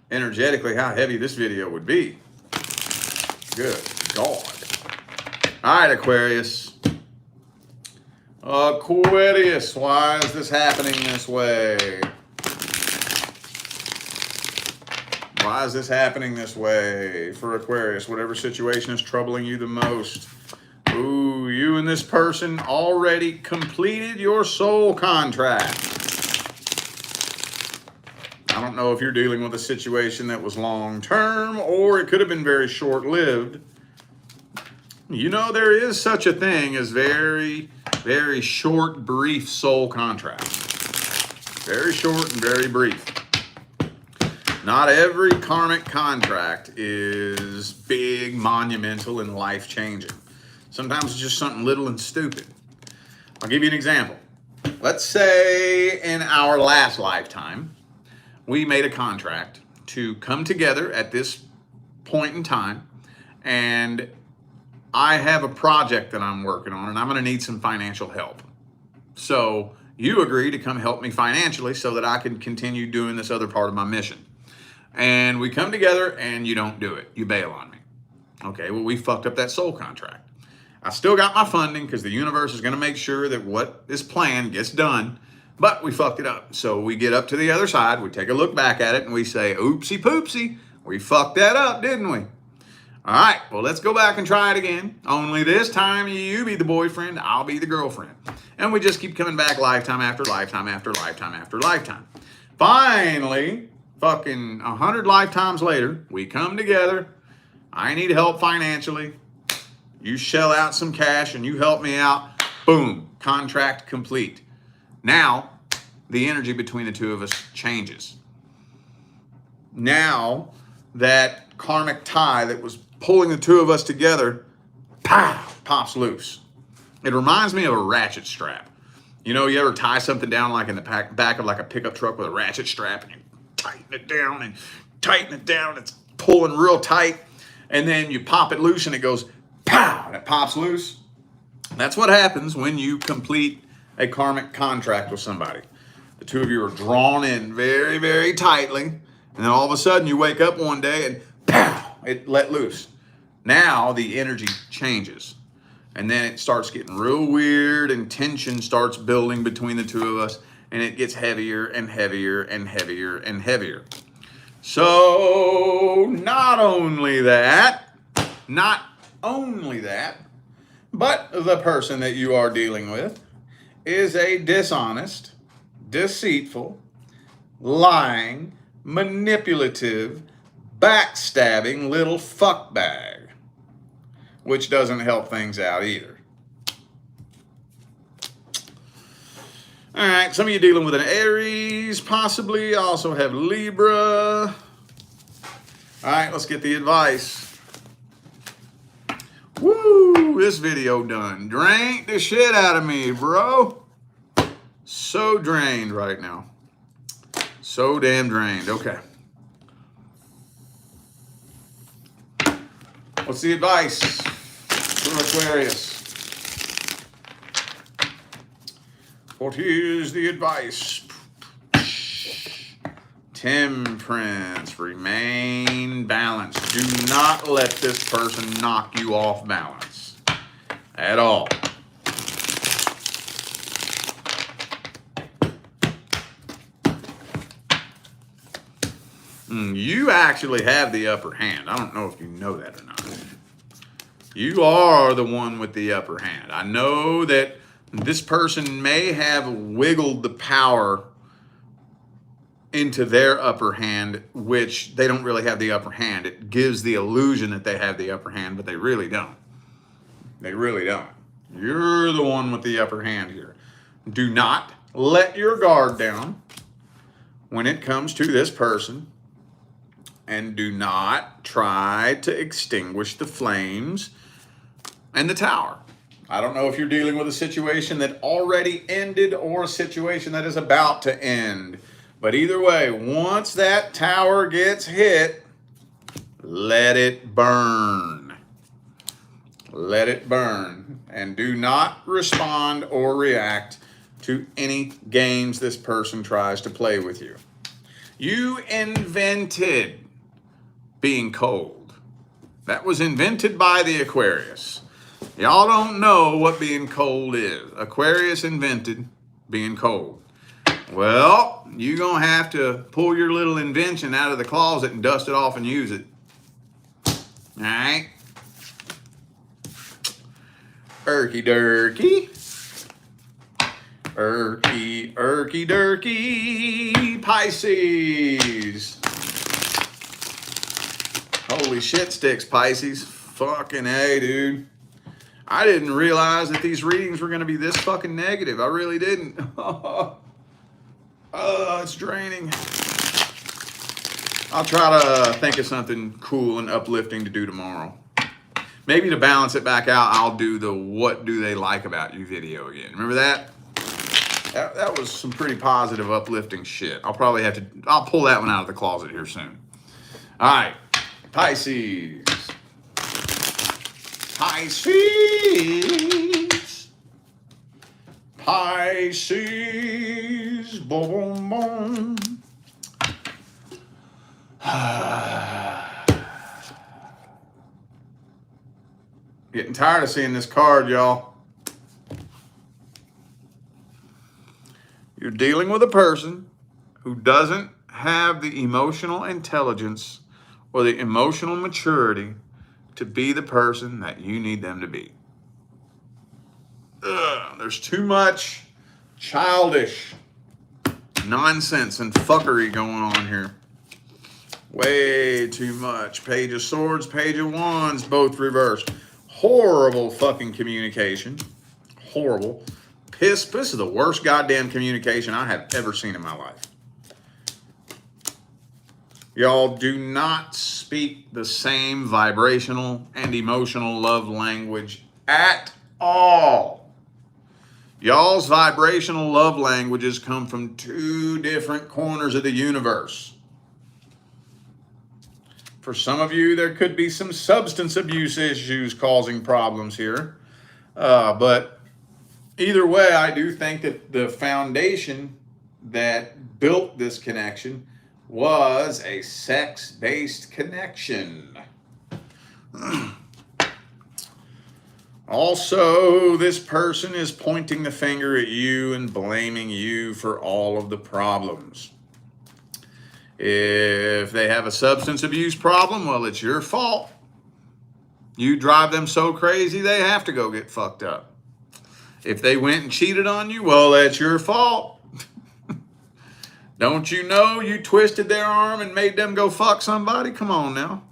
energetically, how heavy this video would be. Good God. All right, Aquarius. Aquarius, why is this happening this way? Why is this happening this way for Aquarius? Whatever situation is troubling you the most. Ooh, you and this person already completed your soul contract. I don't know if you're dealing with a situation that was long-term or it could have been very short-lived. You know, there is such a thing as very, very short, brief soul contracts. Very short and very brief. Not every karmic contract is big, monumental, and life-changing. Sometimes it's just something little and stupid. I'll give you an example. Let's say in our last lifetime, we made a contract to come together at this point in time, and I have a project that I'm working on, and I'm going to need some financial help. So you agree to come help me financially so that I can continue doing this other part of my mission. And we come together, and you don't do it. You bail on me. Okay, well, we fucked up that soul contract. I still got my funding because the universe is going to make sure that what is planned gets done, but we fucked it up. So we get up to the other side, we take a look back at it, and we say, oopsie poopsie, we fucked that up, didn't we? All right, well, let's go back and try it again. Only this time you be the boyfriend, I'll be the girlfriend. And we just keep coming back lifetime after lifetime after lifetime after lifetime. Finally, fucking 100 lifetimes later, we come together. I need help financially. You shell out some cash and you help me out. Boom, contract complete. Now, the energy between the two of us changes. Now, that karmic tie that was pulling the two of us together, pow, pops loose. It reminds me of a ratchet strap. You know, you ever tie something down like in the back of like a pickup truck with a ratchet strap, and you tighten it down and tighten it down. It's pulling real tight, and then you pop it loose and it goes pow, and it pops loose. That's what happens when you complete a karmic contract with somebody. The two of you are drawn in very, very tightly, and then all of a sudden you wake up one day and pow, it let loose. Now the energy changes, and then it starts getting real weird, and tension starts building between the two of us, and it gets heavier and heavier and heavier and heavier. So not only that, but the person that you are dealing with is a dishonest, deceitful, lying, manipulative, backstabbing little fuckbag, which doesn't help things out either. All right, some of you dealing with an Aries, possibly. Also have Libra. All right, let's get the advice. Woo, this video done drained the shit out of me, bro. So drained right now. So damn drained. Okay. what's the advice for Aquarius? What is the advice? Temperance. Remain balanced. Do not let this person knock you off balance at all. You actually have the upper hand. I don't know if you know that or not. You are the one with the upper hand. I know that this person may have wiggled the power into their upper hand, which they don't really have the upper hand. It gives the illusion that they have the upper hand, but they really don't. They really don't. You're the one with the upper hand here. Do not let your guard down when it comes to this person. And do not try to extinguish the flames and the tower. I don't know if you're dealing with a situation that already ended or a situation that is about to end. But either way, once that tower gets hit, let it burn. Let it burn. And do not respond or react to any games this person tries to play with you. You invented being cold. That was invented by the Aquarius. Y'all don't know what being cold is. Aquarius invented being cold. Well, you're going to have to pull your little invention out of the closet and dust it off and use it. All right? Erky durky. Erky durky. Pisces. Holy shit sticks, Pisces. Fucking A, dude. I didn't realize that these readings were going to be this fucking negative. I really didn't. Oh, it's draining. I'll try to think of something cool and uplifting to do tomorrow. Maybe to balance it back out, I'll do the what do they like about you video again. Remember that? That was some pretty positive, uplifting shit. I'll probably have to, I'll pull that one out of the closet here soon. All right. Pisces. Pisces. Pisces. Boom, boom, boom. Getting tired of seeing this card, y'all. You're dealing with a person who doesn't have the emotional intelligence or the emotional maturity to be the person that you need them to be. There's too much childish nonsense and fuckery going on here. Way too much. Page of Swords, Page of Wands, both reversed. Horrible fucking communication. Horrible. This is the worst goddamn communication I have ever seen in my life. Y'all do not speak the same vibrational and emotional love language at all. Y'all's vibrational love languages come from two different corners of the universe. For some of you, there could be some substance abuse issues causing problems here. But either way, I do think that the foundation that built this connection was a sex-based connection. Also, this person is pointing the finger at you and blaming you for all of the problems. If they have a substance abuse problem, well, it's your fault. You drive them so crazy, they have to go get fucked up. If they went and cheated on you, well, that's your fault. Don't you know you twisted their arm and made them go fuck somebody? Come on now.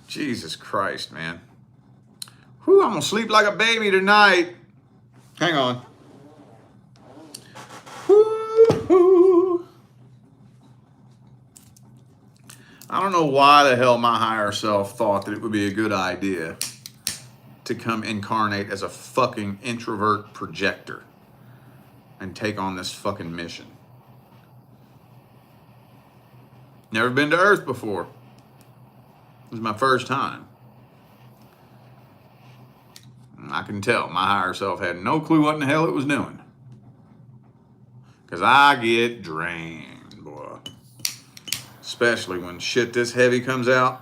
Jesus Christ, man. Whew, I'm going to sleep like a baby tonight. Hang on. Woo-hoo. I don't know why the hell my higher self thought that it would be a good idea to come incarnate as a fucking introvert projector and take on this fucking mission. Never been to Earth before. It was my first time. can tell my higher self had no clue what in the hell it was doing. Because I get drained, boy. Especially when shit this heavy comes out.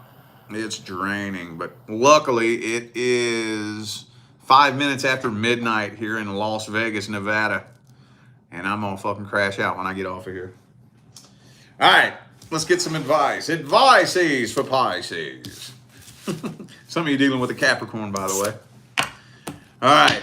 It's draining. But luckily, it is 5 minutes after midnight here in Las Vegas, Nevada. And I'm going to fucking crash out when I get off of here. All right, let's get some advice. Advices for Pisces. Some of you dealing with a Capricorn, by the way. All right.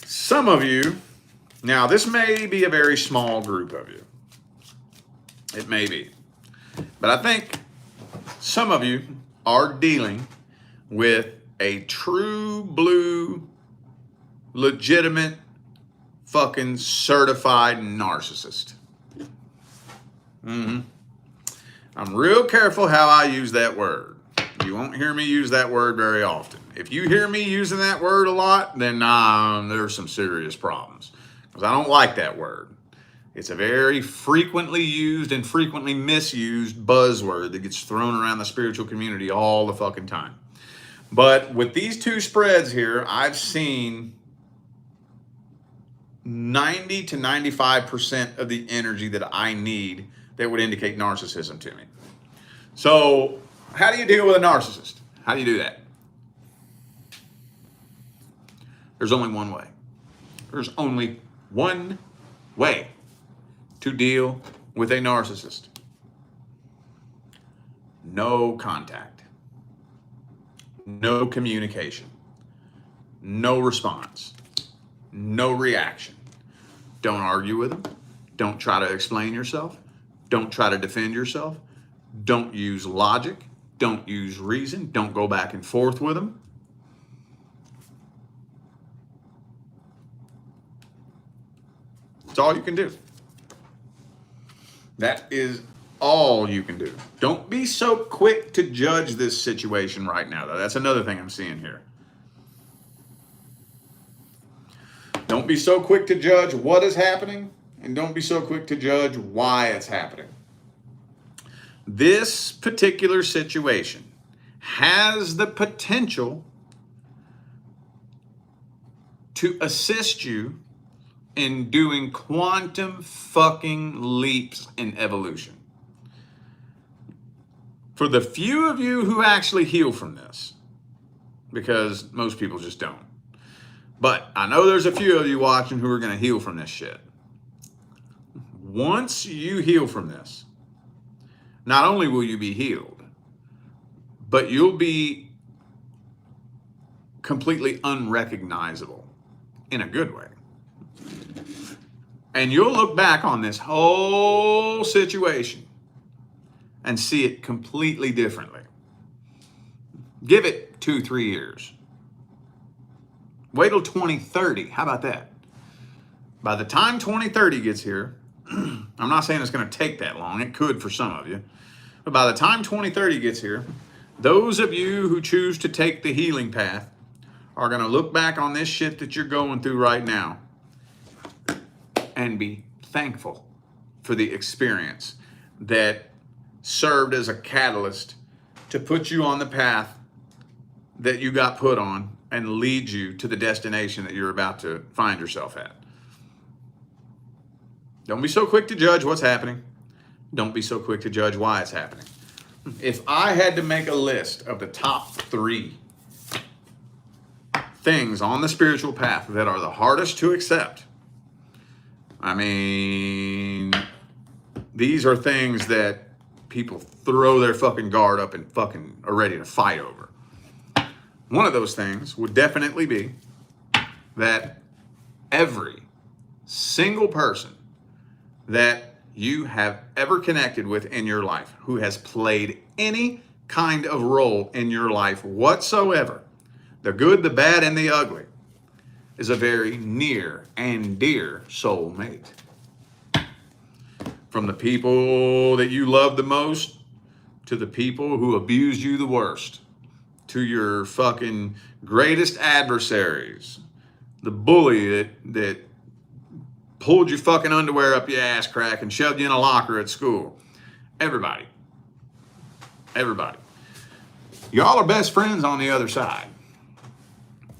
Some of you, now this may be a very small group of you. It may be. But I think some of you are dealing with a true blue, legitimate, fucking certified narcissist. I'm real careful how I use that word. You won't hear me use that word very often. If you hear me using that word a lot, then there's some serious problems. Because I don't like that word. It's a very frequently used and frequently misused buzzword that gets thrown around the spiritual community all the fucking time. But with these two spreads here, I've seen 90 to 95% of the energy that I need that would indicate narcissism to me. So how do you deal with a narcissist? How do you do that? There's only one way. There's only one way to deal with a narcissist. No contact. No communication. No response. No reaction. Don't argue with them. Don't try to explain yourself. Don't try to defend yourself. Don't use logic. Don't use reason. Don't go back and forth with them. That's all you can do. That is all you can do. Don't be so quick to judge this situation right now, though. That's another thing I'm seeing here. Don't be so quick to judge what is happening, and don't be so quick to judge why it's happening. This particular situation has the potential to assist you in doing quantum fucking leaps in evolution. For the few of you who actually heal from this, because most people just don't. But I know there's a few of you watching who are going to heal from this shit. Once you heal from this, not only will you be healed, but you'll be completely unrecognizable in a good way. And you'll look back on this whole situation and see it completely differently. Give it 2-3 years. Wait till 2030. How about that? By the time 2030 gets here, I'm not saying it's going to take that long. It could for some of you. But by the time 2030 gets here, those of you who choose to take the healing path are going to look back on this shit that you're going through right now and be thankful for the experience that served as a catalyst to put you on the path that you got put on and lead you to the destination that you're about to find yourself at. Don't be so quick to judge what's happening. Don't be so quick to judge why it's happening. If I had to make a list of the top 3 things on the spiritual path that are the hardest to accept, I mean, these are things that people throw their fucking guard up and fucking are ready to fight over. One of those things would definitely be that every single person that you have ever connected with in your life, who has played any kind of role in your life whatsoever, the good, the bad, and the ugly, is a very near and dear soulmate. From the people that you love the most to the people who abuse you the worst, to your fucking greatest adversaries, the bully that pulled your fucking underwear up your ass crack and shoved you in a locker at school. Everybody. Everybody. Y'all are best friends on the other side.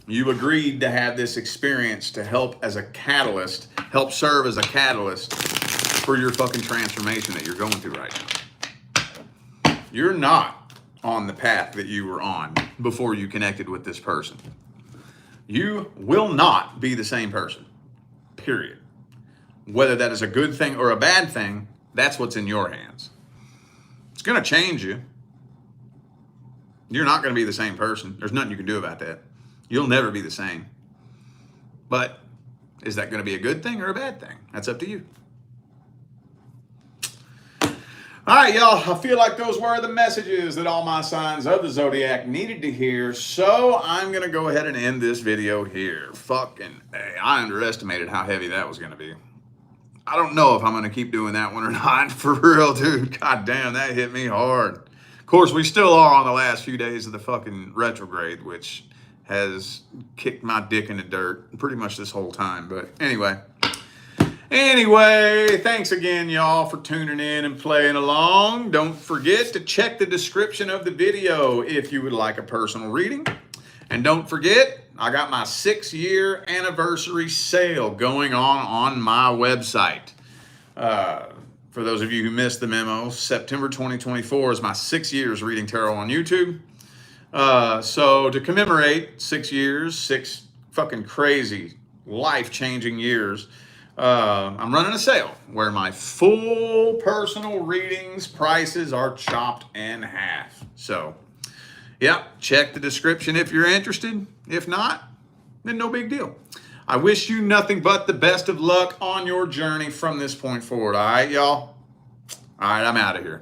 You agreed to have this experience to help as a catalyst, help serve as a catalyst for your fucking transformation that you're going through right now. You're not on the path that you were on before you connected with this person. You will not be the same person, period. Whether that is a good thing or a bad thing, that's what's in your hands. It's going to change you. You're not going to be the same person. There's nothing you can do about that. You'll never be the same. But is that going to be a good thing or a bad thing? That's up to you. All right, y'all. I feel like those were the messages that all my signs of the zodiac needed to hear. So I'm going to go ahead and end this video here. Fucking hey, I underestimated how heavy that was going to be. I don't know if I'm going to keep doing that one or not. For real, dude. God damn, that hit me hard. Of course, we still are on the last few days of the fucking retrograde, which has kicked my dick in the dirt pretty much this whole time. But anyway, thanks again, y'all, for tuning in and playing along. Don't forget to check the description of the video if you would like a personal reading. And don't forget, I got my 6-year anniversary sale going on my website. For those of you who missed the memo, September 2024 is my 6 years reading tarot on YouTube. So to commemorate 6 years, 6 fucking crazy, life-changing years, I'm running a sale where my full personal readings prices are chopped in half. So, yeah, check the description if you're interested. If not, then no big deal. I wish you nothing but the best of luck on your journey from this point forward. All right, y'all? All right, I'm out of here.